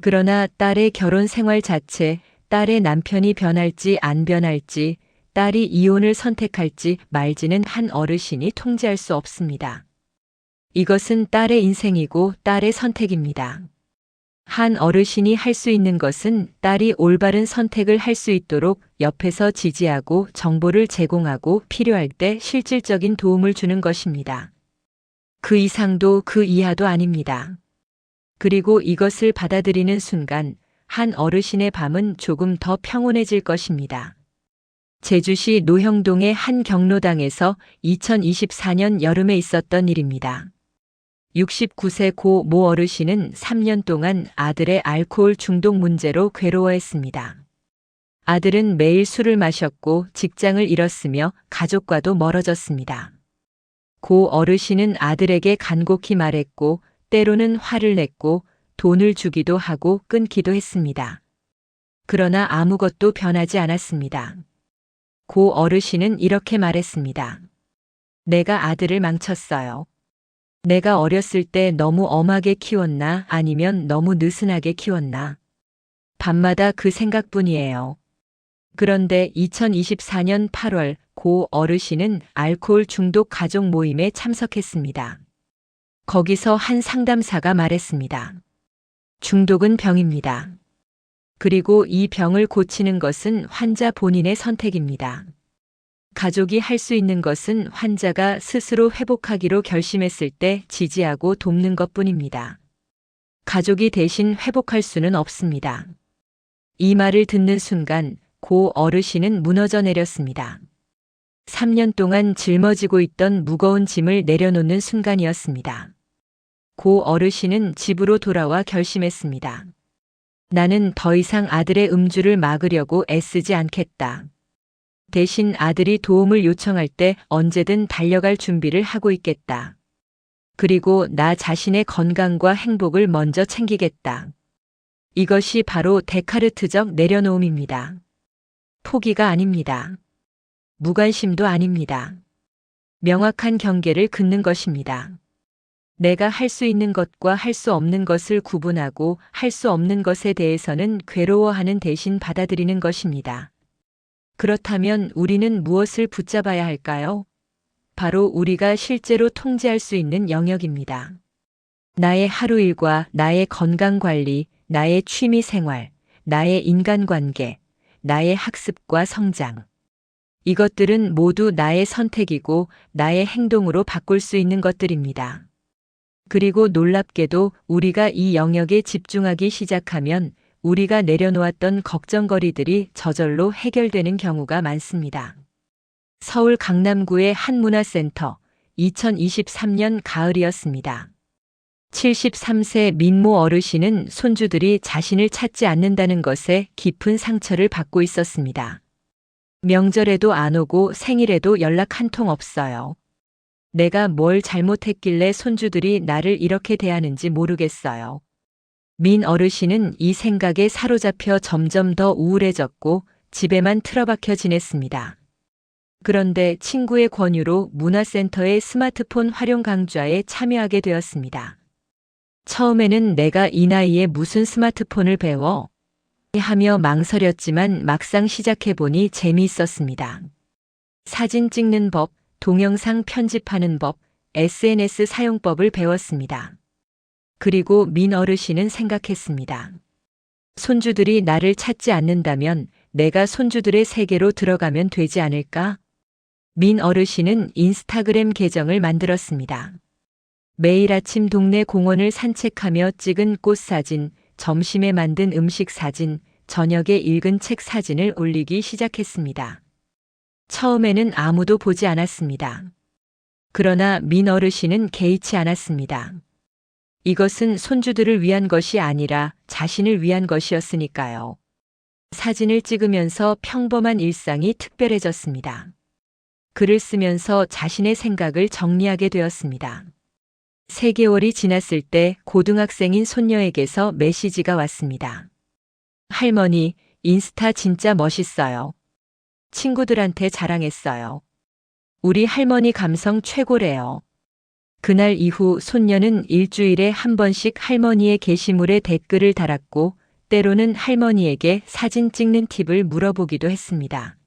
그러나 딸의 결혼 생활 자체, 딸의 남편이 변할지 안 변할지, 딸이 이혼을 선택할지 말지는 한 어르신이 통제할 수 없습니다. 이것은 딸의 인생이고 딸의 선택입니다. 한 어르신이 할 수 있는 것은 딸이 올바른 선택을 할 수 있도록 옆에서 지지하고 정보를 제공하고 필요할 때 실질적인 도움을 주는 것입니다. 그 이상도 그 이하도 아닙니다. 그리고 이것을 받아들이는 순간 한 어르신의 밤은 조금 더 평온해질 것입니다. 제주시 노형동의 한 경로당에서 2024년 여름에 있었던 일입니다. 69세 고 모 어르신은 3년 동안 아들의 알코올 중독 문제로 괴로워했습니다. 아들은 매일 술을 마셨고 직장을 잃었으며 가족과도 멀어졌습니다. 고 어르신은 아들에게 간곡히 말했고 때로는 화를 냈고 돈을 주기도 하고 끊기도 했습니다. 그러나 아무것도 변하지 않았습니다. 고 어르신은 이렇게 말했습니다. 내가 아들을 망쳤어요. 내가 어렸을 때 너무 엄하게 키웠나 아니면 너무 느슨하게 키웠나. 밤마다 그 생각뿐이에요. 그런데 2024년 8월 고 어르신은 알코올 중독 가족 모임에 참석했습니다. 거기서 한 상담사가 말했습니다. 중독은 병입니다. 그리고 이 병을 고치는 것은 환자 본인의 선택입니다. 가족이 할 수 있는 것은 환자가 스스로 회복하기로 결심했을 때 지지하고 돕는 것뿐입니다. 가족이 대신 회복할 수는 없습니다. 이 말을 듣는 순간 고 어르신은 무너져 내렸습니다. 3년 동안 짊어지고 있던 무거운 짐을 내려놓는 순간이었습니다. 고 어르신은 집으로 돌아와 결심했습니다. 나는 더 이상 아들의 음주를 막으려고 애쓰지 않겠다. 대신 아들이 도움을 요청할 때 언제든 달려갈 준비를 하고 있겠다. 그리고 나 자신의 건강과 행복을 먼저 챙기겠다. 이것이 바로 데카르트적 내려놓음입니다. 포기가 아닙니다. 무관심도 아닙니다. 명확한 경계를 긋는 것입니다. 내가 할 수 있는 것과 할 수 없는 것을 구분하고 할 수 없는 것에 대해서는 괴로워하는 대신 받아들이는 것입니다. 그렇다면 우리는 무엇을 붙잡아야 할까요? 바로 우리가 실제로 통제할 수 있는 영역입니다. 나의 하루 일과 나의 건강 관리, 나의 취미 생활, 나의 인간관계, 나의 학습과 성장. 이것들은 모두 나의 선택이고 나의 행동으로 바꿀 수 있는 것들입니다. 그리고 놀랍게도 우리가 이 영역에 집중하기 시작하면 우리가 내려놓았던 걱정거리들이 저절로 해결되는 경우가 많습니다. 서울 강남구의 한 문화센터, 2023년 가을이었습니다. 73세 민모 어르신은 손주들이 자신을 찾지 않는다는 것에 깊은 상처를 받고 있었습니다. 명절에도 안 오고 생일에도 연락 한 통 없어요. 내가 뭘 잘못했길래 손주들이 나를 이렇게 대하는지 모르겠어요. 민 어르신은 이 생각에 사로잡혀 점점 더 우울해졌고 집에만 틀어박혀 지냈습니다. 그런데 친구의 권유로 문화센터의 스마트폰 활용 강좌에 참여하게 되었습니다. 처음에는 내가 이 나이에 무슨 스마트폰을 배워? 하며 망설였지만 막상 시작해보니 재미있었습니다. 사진 찍는 법, 동영상 편집하는 법, SNS 사용법을 배웠습니다. 그리고 민 어르신은 생각했습니다. 손주들이 나를 찾지 않는다면 내가 손주들의 세계로 들어가면 되지 않을까? 민 어르신은 인스타그램 계정을 만들었습니다. 매일 아침 동네 공원을 산책하며 찍은 꽃 사진, 점심에 만든 음식 사진, 저녁에 읽은 책 사진을 올리기 시작했습니다. 처음에는 아무도 보지 않았습니다. 그러나 민 어르신은 개의치 않았습니다. 이것은 손주들을 위한 것이 아니라 자신을 위한 것이었으니까요. 사진을 찍으면서 평범한 일상이 특별해졌습니다. 글을 쓰면서 자신의 생각을 정리하게 되었습니다. 3개월이 지났을 때 고등학생인 손녀에게서 메시지가 왔습니다. 할머니, 인스타 진짜 멋있어요. 친구들한테 자랑했어요. 우리 할머니 감성 최고래요. 그날 이후 손녀는 일주일에 한 번씩 할머니의 게시물에 댓글을 달았고 때로는 할머니에게 사진 찍는 팁을 물어보기도 했습니다.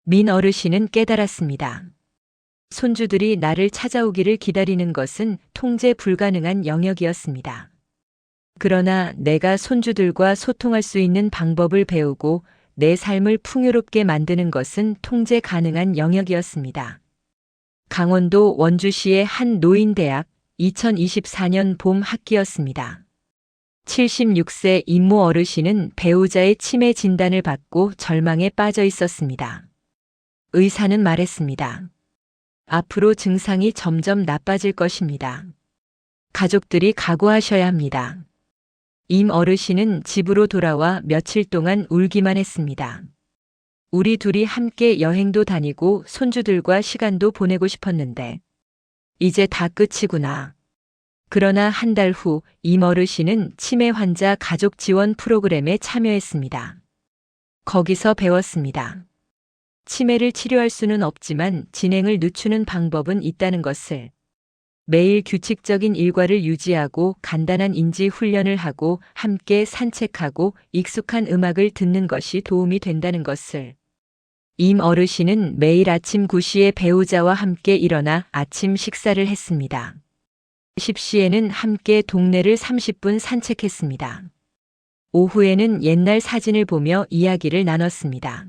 민 어르신은 깨달았습니다. 손주들이 나를 찾아오기를 기다리는 것은 통제 불가능한 영역이었습니다. 그러나 내가 손주들과 소통할 수 있는 방법을 배우고 내 삶을 풍요롭게 만드는 것은 통제 가능한 영역이었습니다. 강원도 원주시의 한 노인대학 2024년 봄 학기였습니다. 76세 임모 어르신은 배우자의 치매 진단을 받고 절망에 빠져 있었습니다. 의사는 말했습니다. 앞으로 증상이 점점 나빠질 것입니다. 가족들이 각오하셔야 합니다. 임 어르신은 집으로 돌아와 며칠 동안 울기만 했습니다. 우리 둘이 함께 여행도 다니고 손주들과 시간도 보내고 싶었는데 이제 다 끝이구나. 그러나 한 달 후 임 어르신은 치매 환자 가족 지원 프로그램에 참여했습니다. 거기서 배웠습니다. 치매를 치료할 수는 없지만 진행을 늦추는 방법은 있다는 것을. 매일 규칙적인 일과를 유지하고 간단한 인지 훈련을 하고 함께 산책하고 익숙한 음악을 듣는 것이 도움이 된다는 것을. 임 어르신은 매일 아침 9시에 배우자와 함께 일어나 아침 식사를 했습니다. 10시에는 함께 동네를 30분 산책했습니다. 오후에는 옛날 사진을 보며 이야기를 나눴습니다.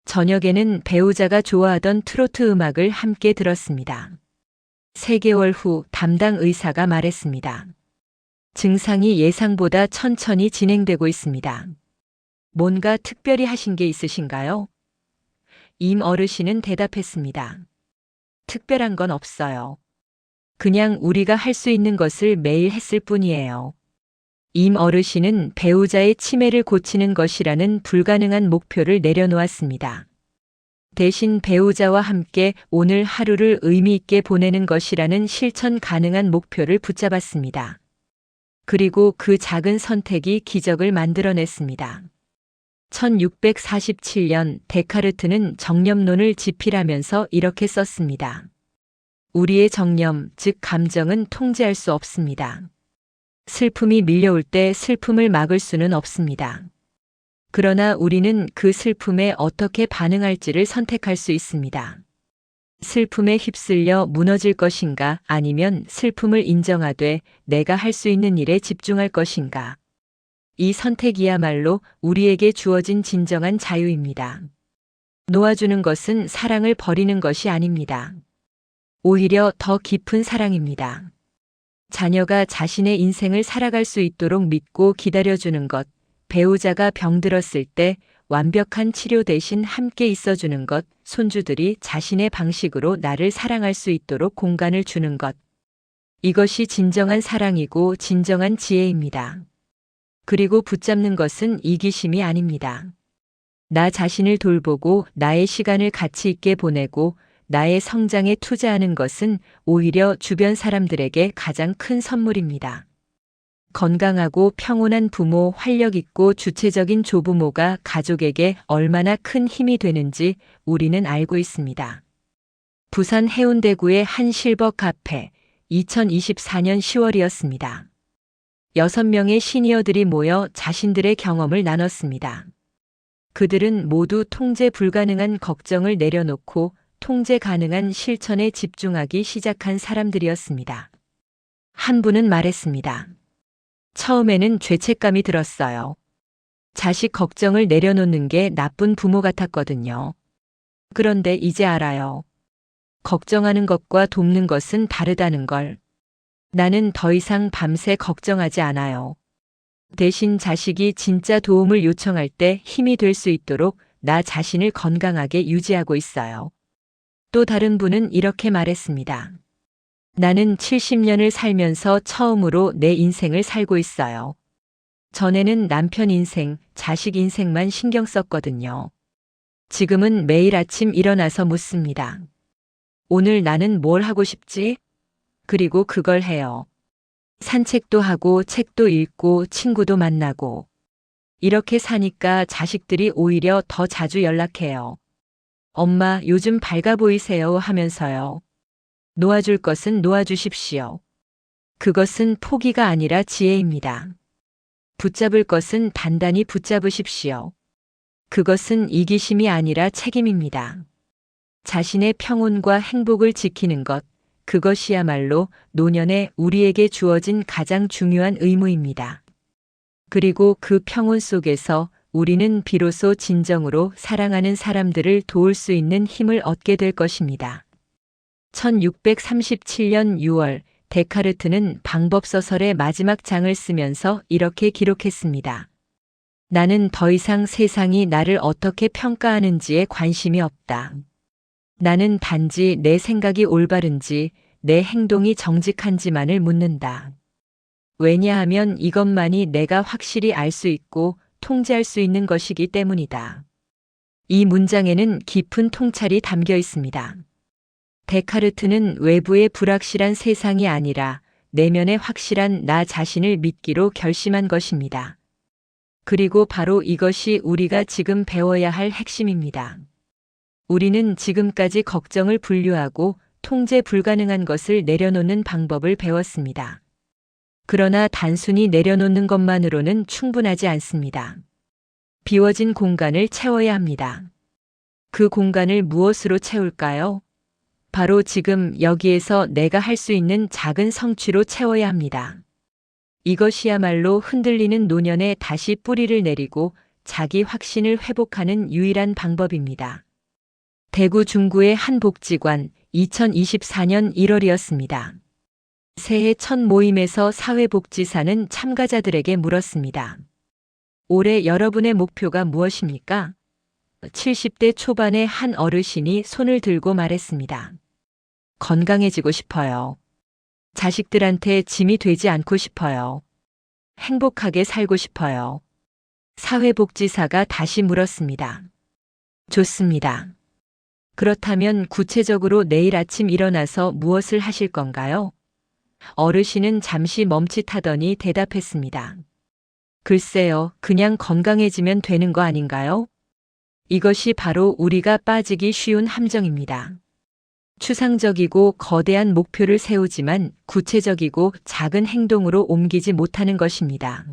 저녁에는 배우자가 좋아하던 트로트 음악을 함께 들었습니다. 3개월 후 담당 의사가 말했습니다. 증상이 예상보다 천천히 진행되고 있습니다. 뭔가 특별히 하신 게 있으신가요? 임 어르신은 대답했습니다. 특별한 건 없어요. 그냥 우리가 할 수 있는 것을 매일 했을 뿐이에요. 임 어르신은 배우자의 치매를 고치는 것이라는 불가능한 목표를 내려놓았습니다. 대신 배우자와 함께 오늘 하루를 의미 있게 보내는 것이라는 실천 가능한 목표를 붙잡았습니다. 그리고 그 작은 선택이 기적을 만들어냈습니다. 1647년 데카르트는 정념론을 집필하면서 이렇게 썼습니다. 우리의 정념, 즉 감정은 통제할 수 없습니다. 슬픔이 밀려올 때 슬픔을 막을 수는 없습니다. 그러나 우리는 그 슬픔에 어떻게 반응할지를 선택할 수 있습니다. 슬픔에 휩쓸려 무너질 것인가 아니면 슬픔을 인정하되 내가 할 수 있는 일에 집중할 것인가. 이 선택이야말로 우리에게 주어진 진정한 자유입니다. 놓아주는 것은 사랑을 버리는 것이 아닙니다. 오히려 더 깊은 사랑입니다. 자녀가 자신의 인생을 살아갈 수 있도록 믿고 기다려주는 것, 배우자가 병들었을 때 완벽한 치료 대신 함께 있어주는 것, 손주들이 자신의 방식으로 나를 사랑할 수 있도록 공간을 주는 것. 이것이 진정한 사랑이고 진정한 지혜입니다. 그리고 붙잡는 것은 이기심이 아닙니다. 나 자신을 돌보고 나의 시간을 가치 있게 보내고 나의 성장에 투자하는 것은 오히려 주변 사람들에게 가장 큰 선물입니다. 건강하고 평온한 부모, 활력 있고 주체적인 조부모가 가족에게 얼마나 큰 힘이 되는지 우리는 알고 있습니다. 부산 해운대구의 한 실버 카페, 2024년 10월이었습니다. 6명의 시니어들이 모여 자신들의 경험을 나눴습니다. 그들은 모두 통제 불가능한 걱정을 내려놓고 통제 가능한 실천에 집중하기 시작한 사람들이었습니다. 한 분은 말했습니다. 처음에는 죄책감이 들었어요. 자식 걱정을 내려놓는 게 나쁜 부모 같았거든요. 그런데 이제 알아요. 걱정하는 것과 돕는 것은 다르다는 걸. 나는 더 이상 밤새 걱정하지 않아요. 대신 자식이 진짜 도움을 요청할 때 힘이 될 수 있도록 나 자신을 건강하게 유지하고 있어요. 또 다른 분은 이렇게 말했습니다. 나는 70년을 살면서 처음으로 내 인생을 살고 있어요. 전에는 남편 인생, 자식 인생만 신경 썼거든요. 지금은 매일 아침 일어나서 묻습니다. 오늘 나는 뭘 하고 싶지? 그리고 그걸 해요. 산책도 하고 책도 읽고 친구도 만나고. 이렇게 사니까 자식들이 오히려 더 자주 연락해요. 엄마, 요즘 밝아 보이세요 하면서요. 놓아줄 것은 놓아주십시오. 그것은 포기가 아니라 지혜입니다. 붙잡을 것은 단단히 붙잡으십시오. 그것은 이기심이 아니라 책임입니다. 자신의 평온과 행복을 지키는 것, 그것이야말로 노년에 우리에게 주어진 가장 중요한 의무입니다. 그리고 그 평온 속에서 우리는 비로소 진정으로 사랑하는 사람들을 도울 수 있는 힘을 얻게 될 것입니다. 1637년 6월 데카르트는 방법서설의 마지막 장을 쓰면서 이렇게 기록했습니다. 나는 더 이상 세상이 나를 어떻게 평가하는지에 관심이 없다. 나는 단지 내 생각이 올바른지 내 행동이 정직한지만을 묻는다. 왜냐하면 이것만이 내가 확실히 알 수 있고 통제할 수 있는 것이기 때문이다. 이 문장에는 깊은 통찰이 담겨 있습니다. 데카르트는 외부의 불확실한 세상이 아니라 내면의 확실한 나 자신을 믿기로 결심한 것입니다. 그리고 바로 이것이 우리가 지금 배워야 할 핵심입니다. 우리는 지금까지 걱정을 분류하고 통제 불가능한 것을 내려놓는 방법을 배웠습니다. 그러나 단순히 내려놓는 것만으로는 충분하지 않습니다. 비워진 공간을 채워야 합니다. 그 공간을 무엇으로 채울까요? 바로 지금 여기에서 내가 할 수 있는 작은 성취로 채워야 합니다. 이것이야말로 흔들리는 노년에 다시 뿌리를 내리고 자기 확신을 회복하는 유일한 방법입니다. 대구 중구의 한 복지관, 2024년 1월이었습니다. 새해 첫 모임에서 사회복지사는 참가자들에게 물었습니다. 올해 여러분의 목표가 무엇입니까? 70대 초반의 한 어르신이 손을 들고 말했습니다. 건강해지고 싶어요. 자식들한테 짐이 되지 않고 싶어요. 행복하게 살고 싶어요. 사회복지사가 다시 물었습니다. 좋습니다. 그렇다면 구체적으로 내일 아침 일어나서 무엇을 하실 건가요? 어르신은 잠시 멈칫하더니 대답했습니다. 글쎄요, 그냥 건강해지면 되는 거 아닌가요? 이것이 바로 우리가 빠지기 쉬운 함정입니다. 추상적이고 거대한 목표를 세우지만 구체적이고 작은 행동으로 옮기지 못하는 것입니다.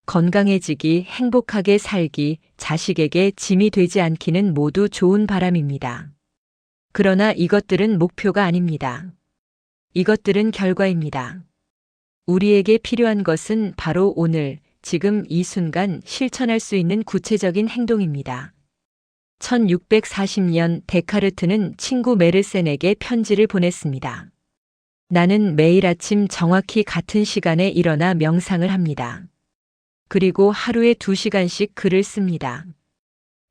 건강해지기, 행복하게 살기, 자식에게 짐이 되지 않기는 모두 좋은 바람입니다. 그러나 이것들은 목표가 아닙니다. 이것들은 결과입니다. 우리에게 필요한 것은 바로 오늘, 지금 이 순간 실천할 수 있는 구체적인 행동입니다. 1640년 데카르트는 친구 메르센에게 편지를 보냈습니다. 나는 매일 아침 정확히 같은 시간에 일어나 명상을 합니다. 그리고 하루에 2시간씩 글을 씁니다.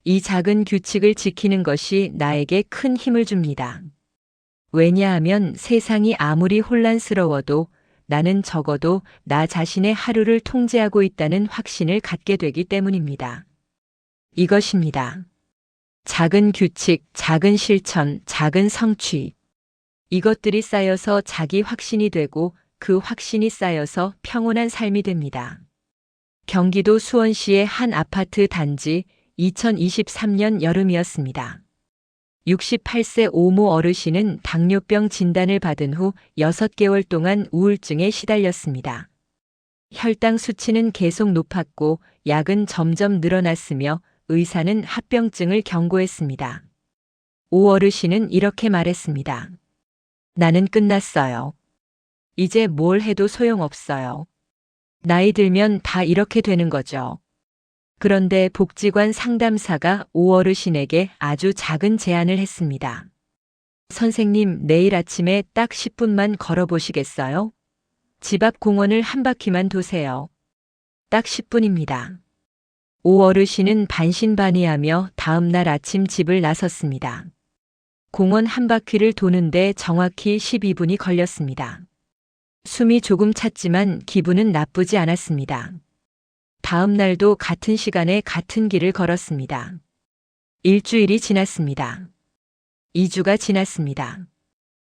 이 작은 규칙을 지키는 것이 나에게 큰 힘을 줍니다. 왜냐하면 세상이 아무리 혼란스러워도 나는 적어도 나 자신의 하루를 통제하고 있다는 확신을 갖게 되기 때문입니다. 이것입니다. 작은 규칙, 작은 실천, 작은 성취. 이것들이 쌓여서 자기 확신이 되고 그 확신이 쌓여서 평온한 삶이 됩니다. 경기도 수원시의 한 아파트 단지 2023년 여름이었습니다. 68세 오모 어르신은 당뇨병 진단을 받은 후 6개월 동안 우울증에 시달렸습니다. 혈당 수치는 계속 높았고 약은 점점 늘어났으며 의사는 합병증을 경고했습니다. 오 어르신은 이렇게 말했습니다. 나는 끝났어요. 이제 뭘 해도 소용없어요. 나이 들면 다 이렇게 되는 거죠. 그런데 복지관 상담사가 오 어르신에게 아주 작은 제안을 했습니다. 선생님, 내일 아침에 딱 10분만 걸어보시겠어요? 집 앞 공원을 한 바퀴만 도세요. 딱 10분입니다. 오 어르신은 반신반의하며 다음 날 아침 집을 나섰습니다. 공원 한 바퀴를 도는데 정확히 12분이 걸렸습니다. 숨이 조금 찼지만 기분은 나쁘지 않았습니다. 다음 날도 같은 시간에 같은 길을 걸었습니다. 일주일이 지났습니다. 2주가 지났습니다.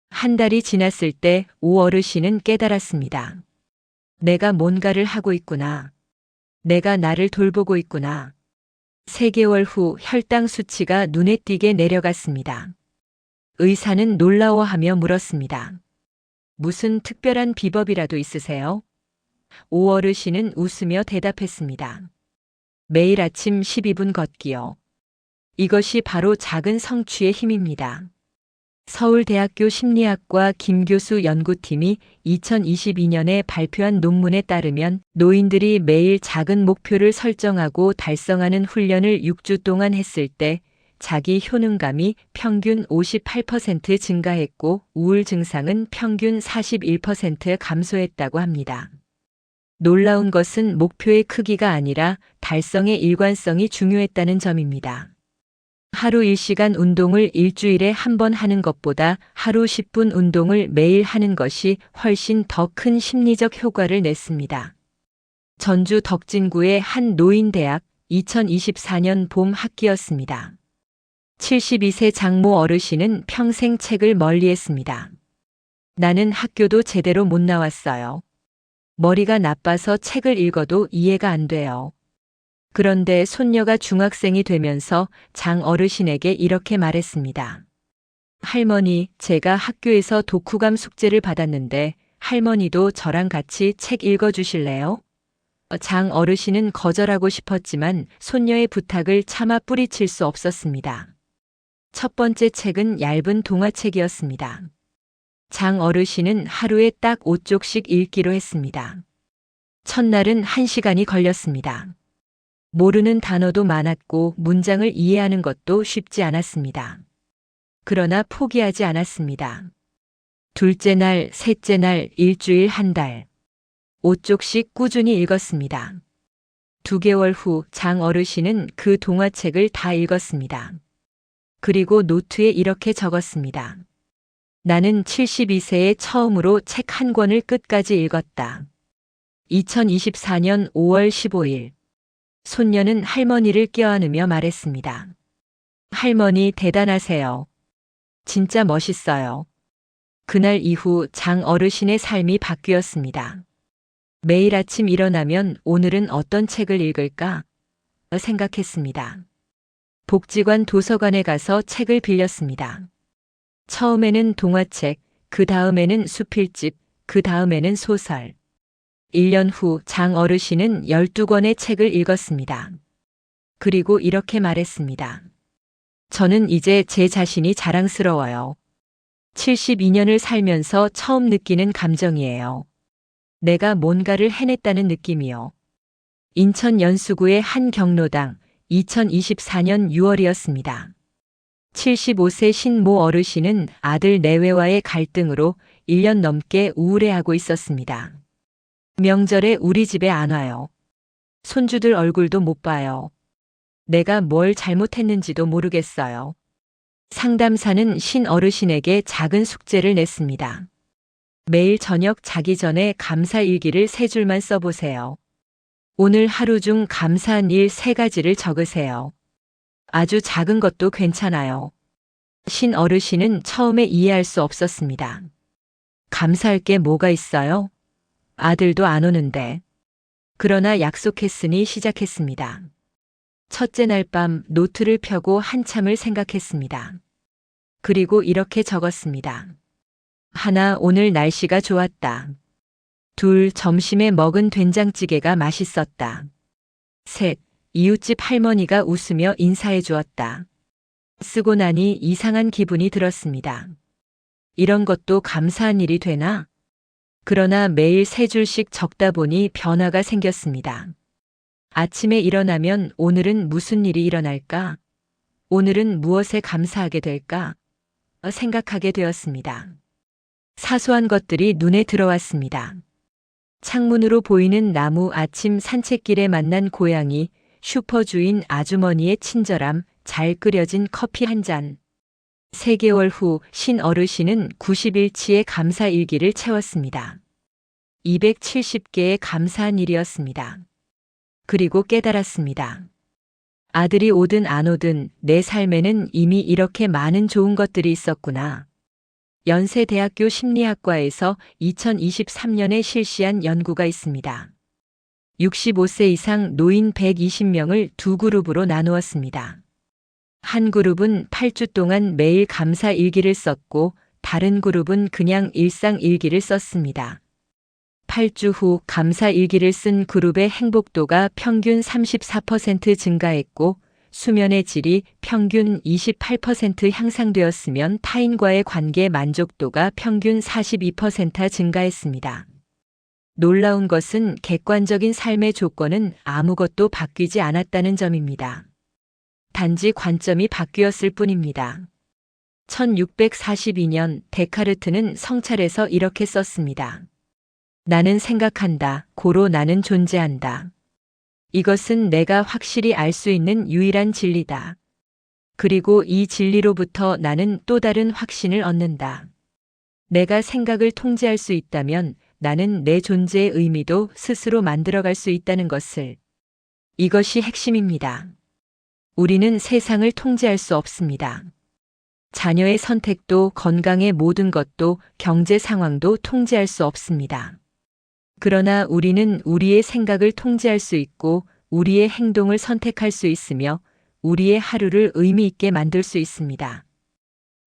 한 달이 지났을 때 오 어르신은 깨달았습니다. 내가 뭔가를 하고 있구나. 내가 나를 돌보고 있구나. 3개월 후 혈당 수치가 눈에 띄게 내려갔습니다. 의사는 놀라워하며 물었습니다. 무슨 특별한 비법이라도 있으세요? 오 어르신은 웃으며 대답했습니다. 매일 아침 12분 걷기요. 이것이 바로 작은 성취의 힘입니다. 서울대학교 심리학과 김교수 연구팀이 2022년에 발표한 논문에 따르면 노인들이 매일 작은 목표를 설정하고 달성하는 훈련을 6주 동안 했을 때 자기 효능감이 평균 58% 증가했고 우울 증상은 평균 41% 감소했다고 합니다. 놀라운 것은 목표의 크기가 아니라 달성의 일관성이 중요했다는 점입니다. 하루 1시간 운동을 일주일에 한 번 하는 것보다 하루 10분 운동을 매일 하는 것이 훨씬 더 큰 심리적 효과를 냈습니다. 전주 덕진구의 한 노인대학 2024년 봄 학기였습니다. 72세 장모 어르신은 평생 책을 멀리했습니다. 나는 학교도 제대로 못 나왔어요. 머리가 나빠서 책을 읽어도 이해가 안 돼요. 그런데 손녀가 중학생이 되면서 장 어르신에게 이렇게 말했습니다. 할머니, 제가 학교에서 독후감 숙제를 받았는데 할머니도 저랑 같이 책 읽어주실래요? 장 어르신은 거절하고 싶었지만 손녀의 부탁을 차마 뿌리칠 수 없었습니다. 첫 번째 책은 얇은 동화책이었습니다. 장 어르신은 하루에 딱 5쪽씩 읽기로 했습니다. 첫날은 1시간이 걸렸습니다. 모르는 단어도 많았고 문장을 이해하는 것도 쉽지 않았습니다. 그러나 포기하지 않았습니다. 둘째 날, 셋째 날, 일주일, 한 달. 5쪽씩 꾸준히 읽었습니다. 2개월 후 장 어르신은 그 동화책을 다 읽었습니다. 그리고 노트에 이렇게 적었습니다. 나는 72세에 처음으로 책 한 권을 끝까지 읽었다. 2024년 5월 15일. 손녀는 할머니를 껴안으며 말했습니다. 할머니 대단하세요. 진짜 멋있어요. 그날 이후 장 어르신의 삶이 바뀌었습니다. 매일 아침 일어나면 오늘은 어떤 책을 읽을까? 생각했습니다. 복지관 도서관에 가서 책을 빌렸습니다. 처음에는 동화책, 그 다음에는 수필집, 그 다음에는 소설. 1년 후 장 어르신은 12권의 책을 읽었습니다. 그리고 이렇게 말했습니다. 저는 이제 제 자신이 자랑스러워요. 72년을 살면서 처음 느끼는 감정이에요. 내가 뭔가를 해냈다는 느낌이요. 인천 연수구의 한 경로당 2024년 6월이었습니다. 75세 신모 어르신은 아들 내외와의 갈등으로 1년 넘게 우울해하고 있었습니다. 명절에 우리 집에 안 와요. 손주들 얼굴도 못 봐요. 내가 뭘 잘못했는지도 모르겠어요. 상담사는 신어르신에게 작은 숙제를 냈습니다. 매일 저녁 자기 전에 감사 일기를 3줄만 써보세요. 오늘 하루 중 감사한 일 3가지를 적으세요. 아주 작은 것도 괜찮아요. 신어르신은 처음에 이해할 수 없었습니다. 감사할 게 뭐가 있어요? 아들도 안 오는데. 그러나 약속했으니 시작했습니다. 첫째 날 밤 노트를 펴고 한참을 생각했습니다. 그리고 이렇게 적었습니다. 하나, 오늘 날씨가 좋았다. 둘, 점심에 먹은 된장찌개가 맛있었다. 셋, 이웃집 할머니가 웃으며 인사해 주었다. 쓰고 나니 이상한 기분이 들었습니다. 이런 것도 감사한 일이 되나? 그러나 매일 3줄씩 적다 보니 변화가 생겼습니다. 아침에 일어나면 오늘은 무슨 일이 일어날까? 오늘은 무엇에 감사하게 될까? 생각하게 되었습니다. 사소한 것들이 눈에 들어왔습니다. 창문으로 보이는 나무, 아침 산책길에 만난 고양이, 슈퍼 주인 아주머니의 친절함, 잘 끓여진 커피 한 잔. 3개월 후 신어르신은 90일치의 감사 일기를 채웠습니다. 270개의 감사한 일이었습니다. 그리고 깨달았습니다. 아들이 오든 안 오든 내 삶에는 이미 이렇게 많은 좋은 것들이 있었구나. 연세대학교 심리학과에서 2023년에 실시한 연구가 있습니다. 65세 이상 노인 120명을 2그룹으로 나누었습니다. 한 그룹은 8주 동안 매일 감사 일기를 썼고 다른 그룹은 그냥 일상 일기를 썼습니다. 8주 후 감사 일기를 쓴 그룹의 행복도가 평균 34% 증가했고 수면의 질이 평균 28% 향상되었으면 타인과의 관계 만족도가 평균 42% 증가했습니다. 놀라운 것은 객관적인 삶의 조건은 아무것도 바뀌지 않았다는 점입니다. 단지 관점이 바뀌었을 뿐입니다. 1642년 데카르트는 성찰에서 이렇게 썼습니다. 나는 생각한다. 고로 나는 존재한다. 이것은 내가 확실히 알 수 있는 유일한 진리다. 그리고 이 진리로부터 나는 또 다른 확신을 얻는다. 내가 생각을 통제할 수 있다면 나는 내 존재의 의미도 스스로 만들어갈 수 있다는 것을. 이것이 핵심입니다. 우리는 세상을 통제할 수 없습니다. 자녀의 선택도 건강의 모든 것도 경제 상황도 통제할 수 없습니다. 그러나 우리는 우리의 생각을 통제할 수 있고 우리의 행동을 선택할 수 있으며 우리의 하루를 의미 있게 만들 수 있습니다.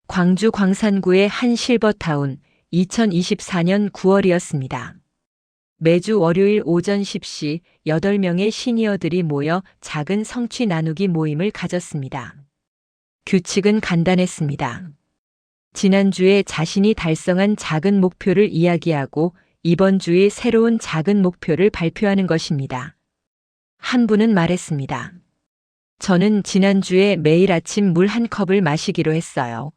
광주 광산구의 한 실버타운 2024년 9월이었습니다. 매주 월요일 오전 10시 8명의 시니어들이 모여 작은 성취 나누기 모임을 가졌습니다. 규칙은 간단했습니다. 지난주에 자신이 달성한 작은 목표를 이야기하고 이번 주에 새로운 작은 목표를 발표하는 것입니다. 한 분은 말했습니다. 저는 지난주에 매일 아침 물 1컵을 마시기로 했어요.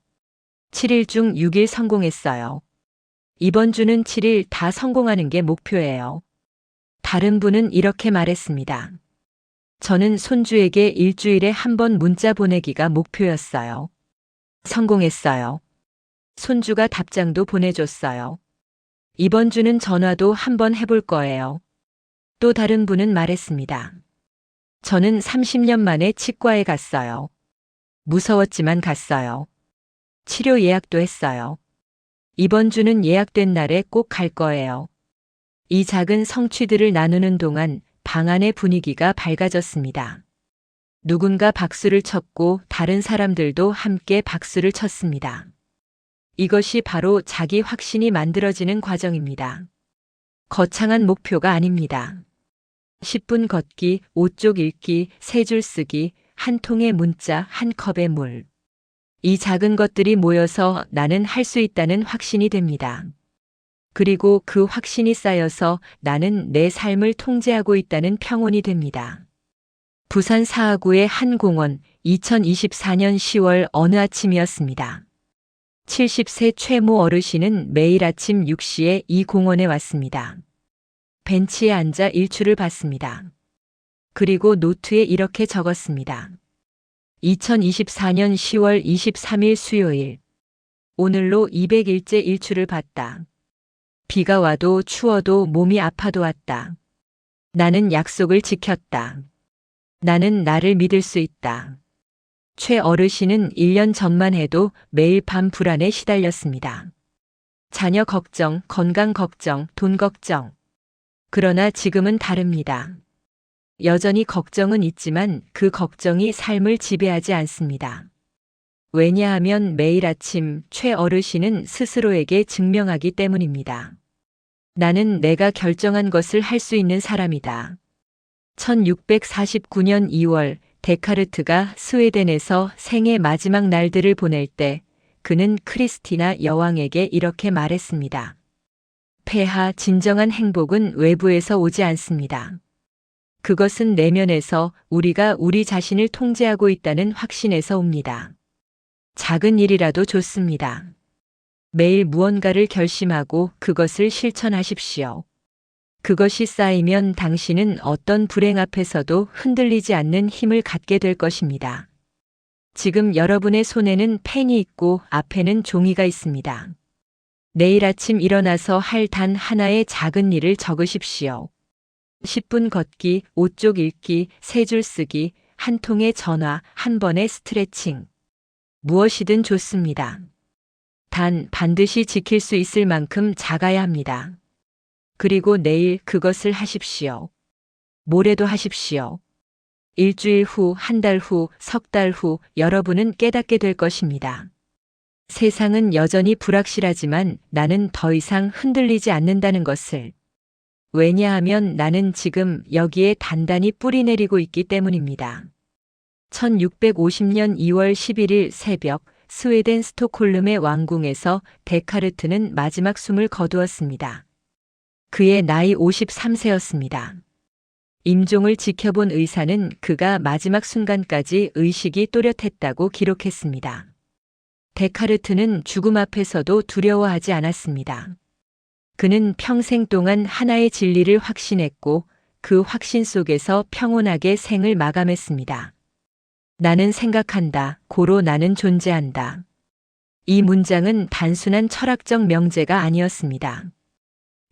7일 중 6일 성공했어요. 이번 주는 7일 다 성공하는 게 목표예요. 다른 분은 이렇게 말했습니다. 저는 손주에게 일주일에 1번 문자 보내기가 목표였어요. 성공했어요. 손주가 답장도 보내줬어요. 이번 주는 전화도 1번 해볼 거예요. 또 다른 분은 말했습니다. 저는 30년 만에 치과에 갔어요. 무서웠지만 갔어요. 치료 예약도 했어요. 이번 주는 예약된 날에 꼭 갈 거예요. 이 작은 성취들을 나누는 동안 방 안의 분위기가 밝아졌습니다. 누군가 박수를 쳤고 다른 사람들도 함께 박수를 쳤습니다. 이것이 바로 자기 확신이 만들어지는 과정입니다. 거창한 목표가 아닙니다. 10분 걷기, 5쪽 읽기, 3줄 쓰기, 한 통의 문자, 한 컵의 물. 이 작은 것들이 모여서 나는 할 수 있다는 확신이 됩니다. 그리고 그 확신이 쌓여서 나는 내 삶을 통제하고 있다는 평온이 됩니다. 부산 사하구의 한 공원, 2024년 10월 어느 아침이었습니다. 70세 최모 어르신은 매일 아침 6시에 이 공원에 왔습니다. 벤치에 앉아 일출을 봤습니다. 그리고 노트에 이렇게 적었습니다. 2024년 10월 23일 수요일. 오늘로 200일째 일출을 봤다. 비가 와도 추워도 몸이 아파도 왔다. 나는 약속을 지켰다. 나는 나를 믿을 수 있다. 최 어르신은 1년 전만 해도 매일 밤 불안에 시달렸습니다. 자녀 걱정, 건강 걱정, 돈 걱정. 그러나 지금은 다릅니다. 여전히 걱정은 있지만 그 걱정이 삶을 지배하지 않습니다. 왜냐하면 매일 아침 최 어르신은 스스로에게 증명하기 때문입니다. 나는 내가 결정한 것을 할 수 있는 사람이다. 1649년 2월 데카르트가 스웨덴에서 생의 마지막 날들을 보낼 때 그는 크리스티나 여왕에게 이렇게 말했습니다. 폐하, 진정한 행복은 외부에서 오지 않습니다. 그것은 내면에서 우리가 우리 자신을 통제하고 있다는 확신에서 옵니다. 작은 일이라도 좋습니다. 매일 무언가를 결심하고 그것을 실천하십시오. 그것이 쌓이면 당신은 어떤 불행 앞에서도 흔들리지 않는 힘을 갖게 될 것입니다. 지금 여러분의 손에는 펜이 있고 앞에는 종이가 있습니다. 내일 아침 일어나서 할 단 하나의 작은 일을 적으십시오. 10분 걷기, 5쪽 읽기, 3줄 쓰기, 한 통의 전화, 한 번의 스트레칭. 무엇이든 좋습니다. 단 반드시 지킬 수 있을 만큼 작아야 합니다. 그리고 내일 그것을 하십시오. 모레도 하십시오. 일주일 후, 한 달 후, 석 달 후 여러분은 깨닫게 될 것입니다. 세상은 여전히 불확실하지만 나는 더 이상 흔들리지 않는다는 것을. 왜냐하면 나는 지금 여기에 단단히 뿌리 내리고 있기 때문입니다. 1650년 2월 11일 새벽 스웨덴 스톡홀름의 왕궁에서 데카르트는 마지막 숨을 거두었습니다. 그의 나이 53세였습니다. 임종을 지켜본 의사는 그가 마지막 순간까지 의식이 또렷했다고 기록했습니다. 데카르트는 죽음 앞에서도 두려워하지 않았습니다. 그는 평생 동안 하나의 진리를 확신했고 그 확신 속에서 평온하게 생을 마감했습니다. 나는 생각한다. 고로 나는 존재한다. 이 문장은 단순한 철학적 명제가 아니었습니다.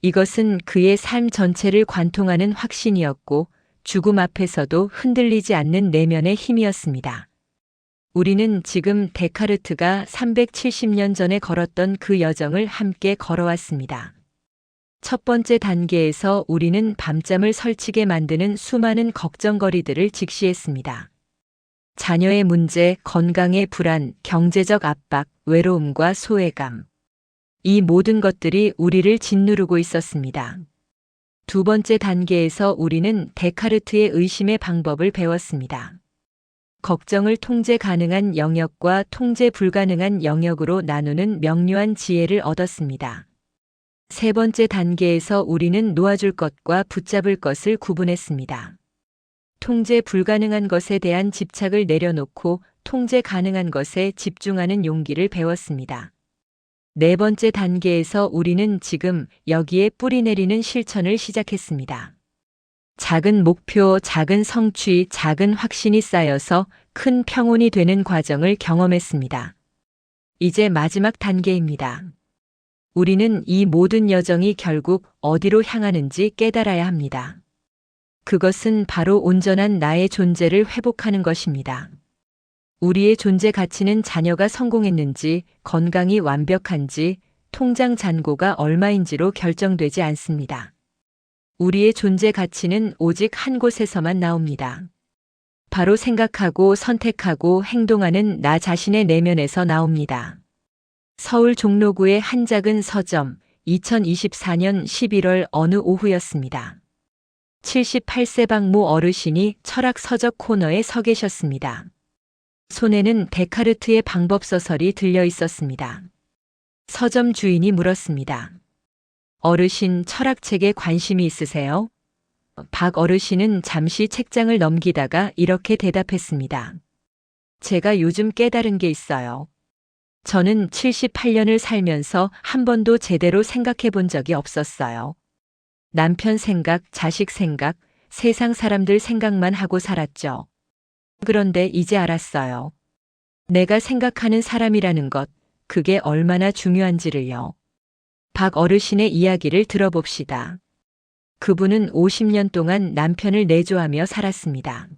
이것은 그의 삶 전체를 관통하는 확신이었고 죽음 앞에서도 흔들리지 않는 내면의 힘이었습니다. 우리는 지금 데카르트가 370년 전에 걸었던 그 여정을 함께 걸어왔습니다. 첫 번째 단계에서 우리는 밤잠을 설치게 만드는 수많은 걱정거리들을 직시했습니다. 자녀의 문제, 건강의 불안, 경제적 압박, 외로움과 소외감. 이 모든 것들이 우리를 짓누르고 있었습니다. 두 번째 단계에서 우리는 데카르트의 의심의 방법을 배웠습니다. 걱정을 통제 가능한 영역과 통제 불가능한 영역으로 나누는 명료한 지혜를 얻었습니다. 세 번째 단계에서 우리는 놓아줄 것과 붙잡을 것을 구분했습니다. 통제 불가능한 것에 대한 집착을 내려놓고 통제 가능한 것에 집중하는 용기를 배웠습니다. 네 번째 단계에서 우리는 지금 여기에 뿌리 내리는 실천을 시작했습니다. 작은 목표, 작은 성취, 작은 확신이 쌓여서 큰 평온이 되는 과정을 경험했습니다. 이제 마지막 단계입니다. 우리는 이 모든 여정이 결국 어디로 향하는지 깨달아야 합니다. 그것은 바로 온전한 나의 존재를 회복하는 것입니다. 우리의 존재 가치는 자녀가 성공했는지, 건강이 완벽한지, 통장 잔고가 얼마인지로 결정되지 않습니다. 우리의 존재 가치는 오직 한 곳에서만 나옵니다. 바로 생각하고 선택하고 행동하는 나 자신의 내면에서 나옵니다. 서울 종로구의 한 작은 서점, 2024년 11월 어느 오후였습니다. 78세 박모 어르신이 철학 서적 코너에 서 계셨습니다. 손에는 데카르트의 방법 소설이 들려 있었습니다. 서점 주인이 물었습니다. 어르신, 철학책에 관심이 있으세요? 박 어르신은 잠시 책장을 넘기다가 이렇게 대답했습니다. 제가 요즘 깨달은 게 있어요. 저는 78년을 살면서 한 번도 제대로 생각해 본 적이 없었어요. 남편 생각, 자식 생각, 세상 사람들 생각만 하고 살았죠. 그런데 이제 알았어요. 내가 생각하는 사람이라는 것, 그게 얼마나 중요한지를요. 박 어르신의 이야기를 들어봅시다. 그분은 50년 동안 남편을 내조하며 살았습니다.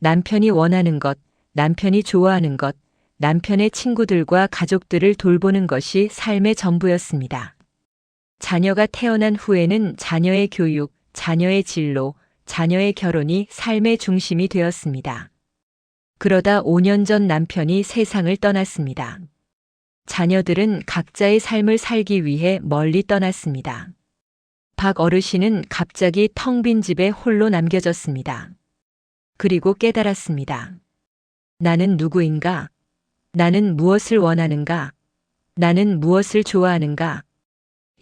남편이 원하는 것, 남편이 좋아하는 것, 남편의 친구들과 가족들을 돌보는 것이 삶의 전부였습니다. 자녀가 태어난 후에는 자녀의 교육, 자녀의 진로, 자녀의 결혼이 삶의 중심이 되었습니다. 그러다 5년 전 남편이 세상을 떠났습니다. 자녀들은 각자의 삶을 살기 위해 멀리 떠났습니다. 박 어르신은 갑자기 텅 빈 집에 홀로 남겨졌습니다. 그리고 깨달았습니다. 나는 누구인가? 나는 무엇을 원하는가? 나는 무엇을 좋아하는가?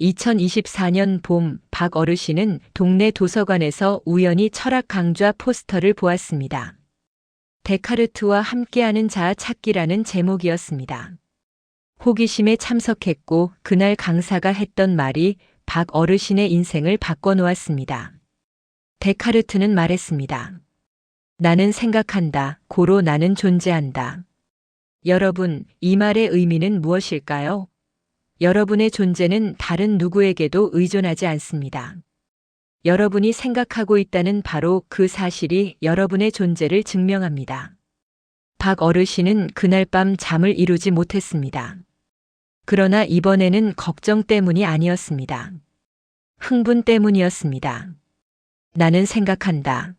2024년 봄, 박 어르신은 동네 도서관에서 우연히 철학 강좌 포스터를 보았습니다. 데카르트와 함께하는 자아 찾기라는 제목이었습니다. 호기심에 참석했고 그날 강사가 했던 말이 박 어르신의 인생을 바꿔놓았습니다. 데카르트는 말했습니다. 나는 생각한다. 고로 나는 존재한다. 여러분, 이 말의 의미는 무엇일까요? 여러분의 존재는 다른 누구에게도 의존하지 않습니다. 여러분이 생각하고 있다는 바로 그 사실이 여러분의 존재를 증명합니다. 박 어르신은 그날 밤 잠을 이루지 못했습니다. 그러나 이번에는 걱정 때문이 아니었습니다. 흥분 때문이었습니다. 나는 생각한다.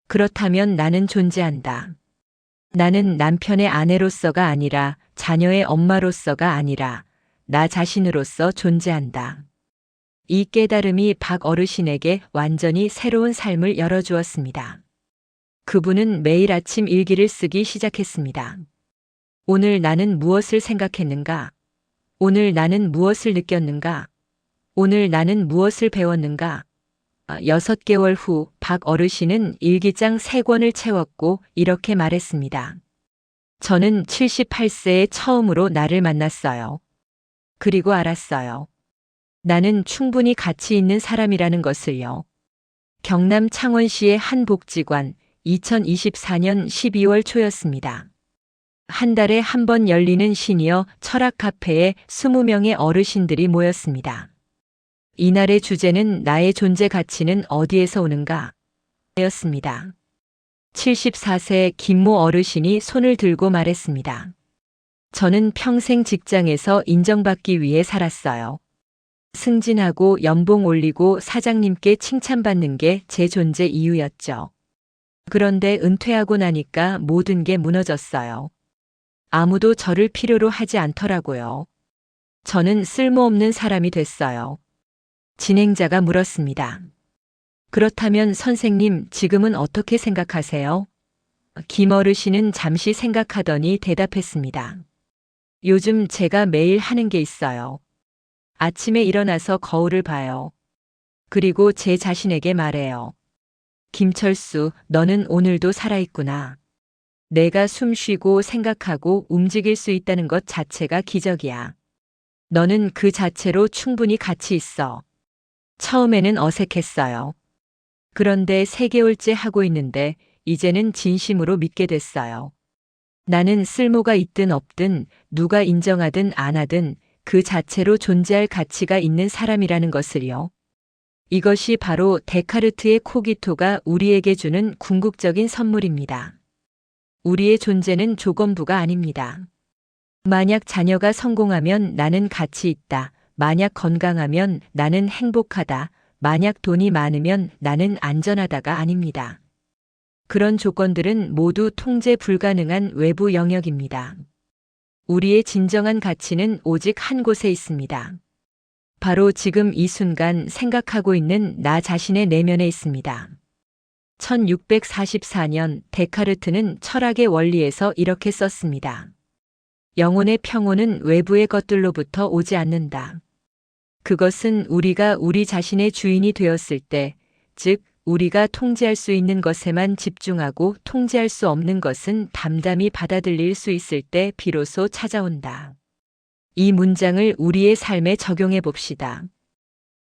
그렇다면 나는 존재한다. 나는 남편의 아내로서가 아니라 자녀의 엄마로서가 아니라 나 자신으로서 존재한다. 이 깨달음이 박 어르신에게 완전히 새로운 삶을 열어주었습니다. 그분은 매일 아침 일기를 쓰기 시작했습니다. 오늘 나는 무엇을 생각했는가? 오늘 나는 무엇을 느꼈는가? 오늘 나는 무엇을 배웠는가? 6개월 후 박 어르신은 일기장 3권을 채웠고 이렇게 말했습니다. 저는 78세에 처음으로 나를 만났어요. 그리고 알았어요. 나는 충분히 가치 있는 사람이라는 것을요. 경남 창원시의 한 복지관, 2024년 12월 초였습니다. 한 달에 한 번 열리는 시니어 철학 카페에 20명의 어르신들이 모였습니다. 이날의 주제는 나의 존재 가치는 어디에서 오는가? 였습니다. 74세 김모 어르신이 손을 들고 말했습니다. 저는 평생 직장에서 인정받기 위해 살았어요. 승진하고 연봉 올리고 사장님께 칭찬받는 게 제 존재 이유였죠. 그런데 은퇴하고 나니까 모든 게 무너졌어요. 아무도 저를 필요로 하지 않더라고요. 저는 쓸모없는 사람이 됐어요. 진행자가 물었습니다. 그렇다면 선생님, 지금은 어떻게 생각하세요? 김 어르신은 잠시 생각하더니 대답했습니다. 요즘 제가 매일 하는 게 있어요. 아침에 일어나서 거울을 봐요. 그리고 제 자신에게 말해요. 김철수, 너는 오늘도 살아있구나. 내가 숨 쉬고 생각하고 움직일 수 있다는 것 자체가 기적이야. 너는 그 자체로 충분히 가치 있어. 처음에는 어색했어요. 그런데 3개월째 하고 있는데 이제는 진심으로 믿게 됐어요. 나는 쓸모가 있든 없든 누가 인정하든 안 하든 그 자체로 존재할 가치가 있는 사람이라는 것을요. 이것이 바로 데카르트의 코기토가 우리에게 주는 궁극적인 선물입니다. 우리의 존재는 조건부가 아닙니다. 만약 자녀가 성공하면 나는 가치 있다. 만약 건강하면 나는 행복하다. 만약 돈이 많으면 나는 안전하다가 아닙니다. 그런 조건들은 모두 통제 불가능한 외부 영역입니다. 우리의 진정한 가치는 오직 한 곳에 있습니다. 바로 지금 이 순간 생각하고 있는 나 자신의 내면에 있습니다. 1644년 데카르트는 철학의 원리에서 이렇게 썼습니다. 영혼의 평온은 외부의 것들로부터 오지 않는다. 그것은 우리가 우리 자신의 주인이 되었을 때, 즉 우리가 통제할 수 있는 것에만 집중하고 통제할 수 없는 것은 담담히 받아들일 수 있을 때 비로소 찾아온다. 이 문장을 우리의 삶에 적용해 봅시다.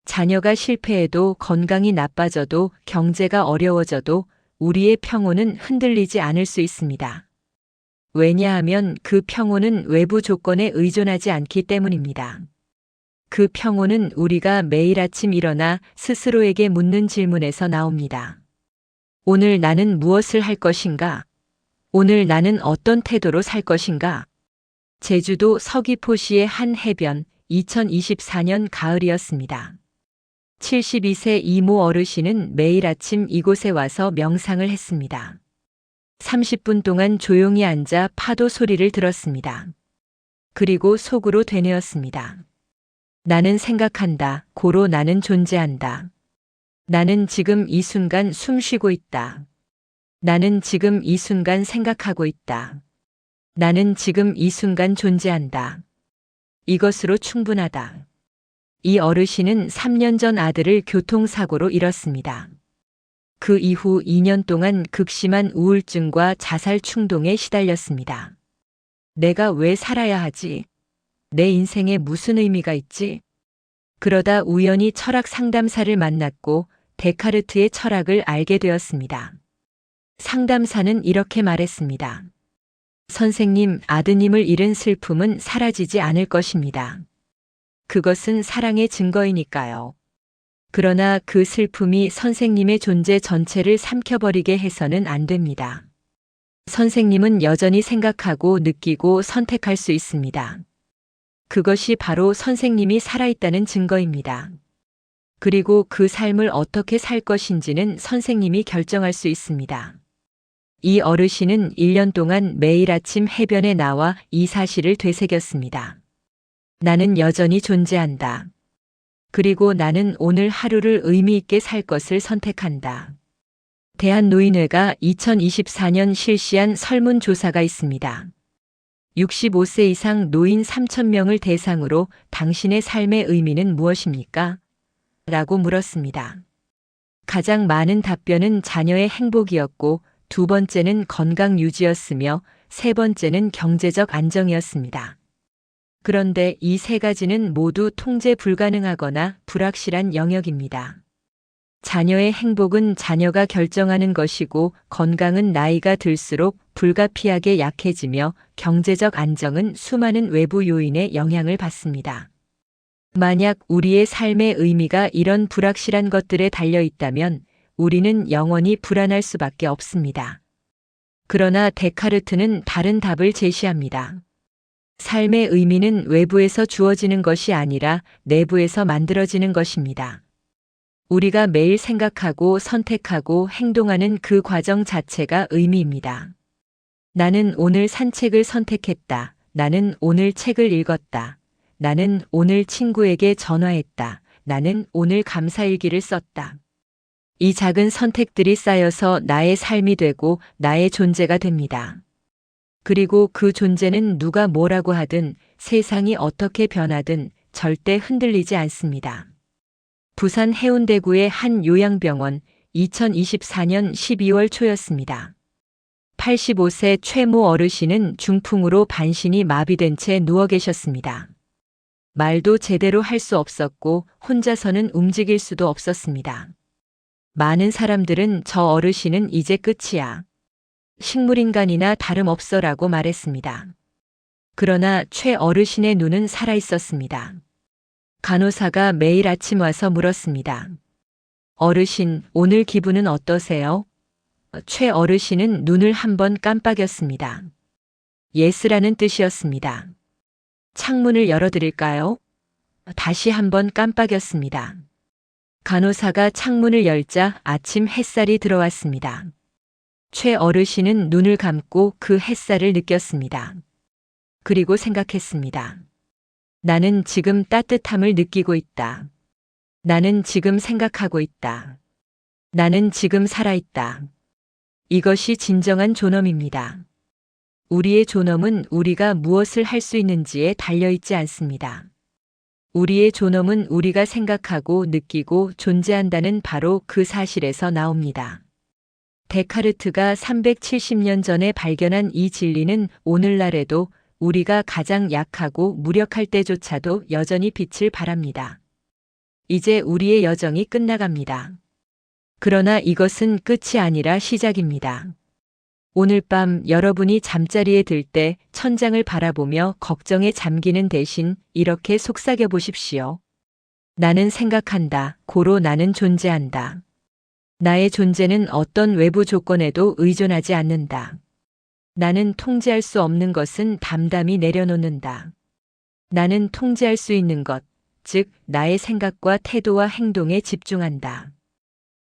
자녀가 실패해도 건강이 나빠져도 경제가 어려워져도 우리의 평온은 흔들리지 않을 수 있습니다. 왜냐하면 그 평온은 외부 조건에 의존하지 않기 때문입니다. 그 평온은 우리가 매일 아침 일어나 스스로에게 묻는 질문에서 나옵니다. 오늘 나는 무엇을 할 것인가? 오늘 나는 어떤 태도로 살 것인가? 제주도 서귀포시의 한 해변, 2024년 가을이었습니다. 72세 이모 어르신은 매일 아침 이곳에 와서 명상을 했습니다. 30분 동안 조용히 앉아 파도 소리를 들었습니다. 그리고 속으로 되뇌었습니다. 나는 생각한다. 고로 나는 존재한다. 나는 지금 이 순간 숨 쉬고 있다. 나는 지금 이 순간 생각하고 있다. 나는 지금 이 순간 존재한다. 이것으로 충분하다. 이 어르신은 3년 전 아들을 교통사고로 잃었습니다. 그 이후 2년 동안 극심한 우울증과 자살 충동에 시달렸습니다. 내가 왜 살아야 하지? 내 인생에 무슨 의미가 있지? 그러다 우연히 철학 상담사를 만났고 데카르트의 철학을 알게 되었습니다. 상담사는 이렇게 말했습니다. 선생님, 아드님을 잃은 슬픔은 사라지지 않을 것입니다. 그것은 사랑의 증거이니까요. 그러나 그 슬픔이 선생님의 존재 전체를 삼켜버리게 해서는 안 됩니다. 선생님은 여전히 생각하고 느끼고 선택할 수 있습니다. 그것이 바로 선생님이 살아있다는 증거입니다. 그리고 그 삶을 어떻게 살 것인지는 선생님이 결정할 수 있습니다. 이 어르신은 1년 동안 매일 아침 해변에 나와 이 사실을 되새겼습니다. 나는 여전히 존재한다. 그리고 나는 오늘 하루를 의미 있게 살 것을 선택한다. 대한노인회가 2024년 실시한 설문조사가 있습니다. 65세 이상 노인 3,000명을 대상으로 당신의 삶의 의미는 무엇입니까? 라고 물었습니다. 가장 많은 답변은 자녀의 행복이었고, 두 번째는 건강 유지였으며, 세 번째는 경제적 안정이었습니다. 그런데 이 세 가지는 모두 통제 불가능하거나 불확실한 영역입니다. 자녀의 행복은 자녀가 결정하는 것이고 건강은 나이가 들수록 불가피하게 약해지며 경제적 안정은 수많은 외부 요인의 영향을 받습니다. 만약 우리의 삶의 의미가 이런 불확실한 것들에 달려 있다면 우리는 영원히 불안할 수밖에 없습니다. 그러나 데카르트는 다른 답을 제시합니다. 삶의 의미는 외부에서 주어지는 것이 아니라 내부에서 만들어지는 것입니다. 우리가 매일 생각하고 선택하고 행동하는 그 과정 자체가 의미입니다. 나는 오늘 산책을 선택했다. 나는 오늘 책을 읽었다. 나는 오늘 친구에게 전화했다. 나는 오늘 감사일기를 썼다. 이 작은 선택들이 쌓여서 나의 삶이 되고 나의 존재가 됩니다. 그리고 그 존재는 누가 뭐라고 하든 세상이 어떻게 변하든 절대 흔들리지 않습니다. 부산 해운대구의 한 요양병원 2024년 12월 초였습니다. 85세 최모 어르신은 중풍으로 반신이 마비된 채 누워 계셨습니다. 말도 제대로 할 수 없었고 혼자서는 움직일 수도 없었습니다. 많은 사람들은 저 어르신은 이제 끝이야. 식물인간이나 다름없어라고 말했습니다. 그러나 최 어르신의 눈은 살아 있었습니다. 간호사가 매일 아침 와서 물었습니다. 어르신, 오늘 기분은 어떠세요? 최 어르신은 눈을 한번 깜빡였습니다. 예스라는 뜻이었습니다. 창문을 열어드릴까요? 다시 한번 깜빡였습니다. 간호사가 창문을 열자 아침 햇살이 들어왔습니다. 최 어르신은 눈을 감고 그 햇살을 느꼈습니다. 그리고 생각했습니다. 나는 지금 따뜻함을 느끼고 있다. 나는 지금 생각하고 있다. 나는 지금 살아있다. 이것이 진정한 존엄입니다. 우리의 존엄은 우리가 무엇을 할 수 있는지에 달려있지 않습니다. 우리의 존엄은 우리가 생각하고 느끼고 존재한다는 바로 그 사실에서 나옵니다. 데카르트가 370년 전에 발견한 이 진리는 오늘날에도 우리가 가장 약하고 무력할 때조차도 여전히 빛을 발합니다. 이제 우리의 여정이 끝나갑니다. 그러나 이것은 끝이 아니라 시작입니다. 오늘 밤 여러분이 잠자리에 들 때 천장을 바라보며 걱정에 잠기는 대신 이렇게 속삭여 보십시오. 나는 생각한다. 고로 나는 존재한다. 나의 존재는 어떤 외부 조건에도 의존하지 않는다. 나는 통제할 수 없는 것은 담담히 내려놓는다. 나는 통제할 수 있는 것, 즉 나의 생각과 태도와 행동에 집중한다.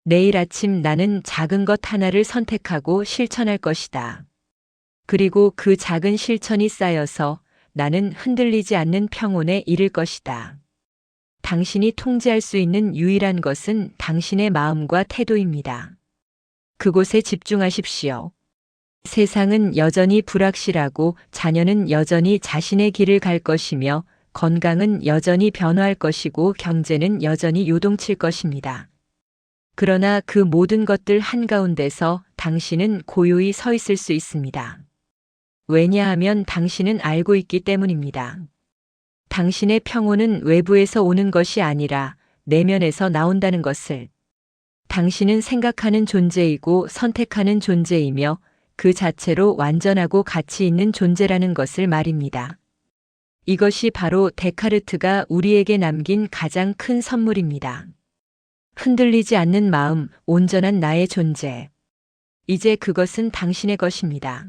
내일 아침 나는 작은 것 하나를 선택하고 실천할 것이다. 그리고 그 작은 실천이 쌓여서 나는 흔들리지 않는 평온에 이를 것이다. 당신이 통제할 수 있는 유일한 것은 당신의 마음과 태도입니다. 그곳에 집중하십시오. 세상은 여전히 불확실하고 자녀는 여전히 자신의 길을 갈 것이며 건강은 여전히 변화할 것이고 경제는 여전히 요동칠 것입니다. 그러나 그 모든 것들 한가운데서 당신은 고요히 서 있을 수 있습니다. 왜냐하면 당신은 알고 있기 때문입니다. 당신의 평온은 외부에서 오는 것이 아니라 내면에서 나온다는 것을. 당신은 생각하는 존재이고 선택하는 존재이며 그 자체로 완전하고 가치 있는 존재라는 것을 말입니다. 이것이 바로 데카르트가 우리에게 남긴 가장 큰 선물입니다. 흔들리지 않는 마음, 온전한 나의 존재. 이제 그것은 당신의 것입니다.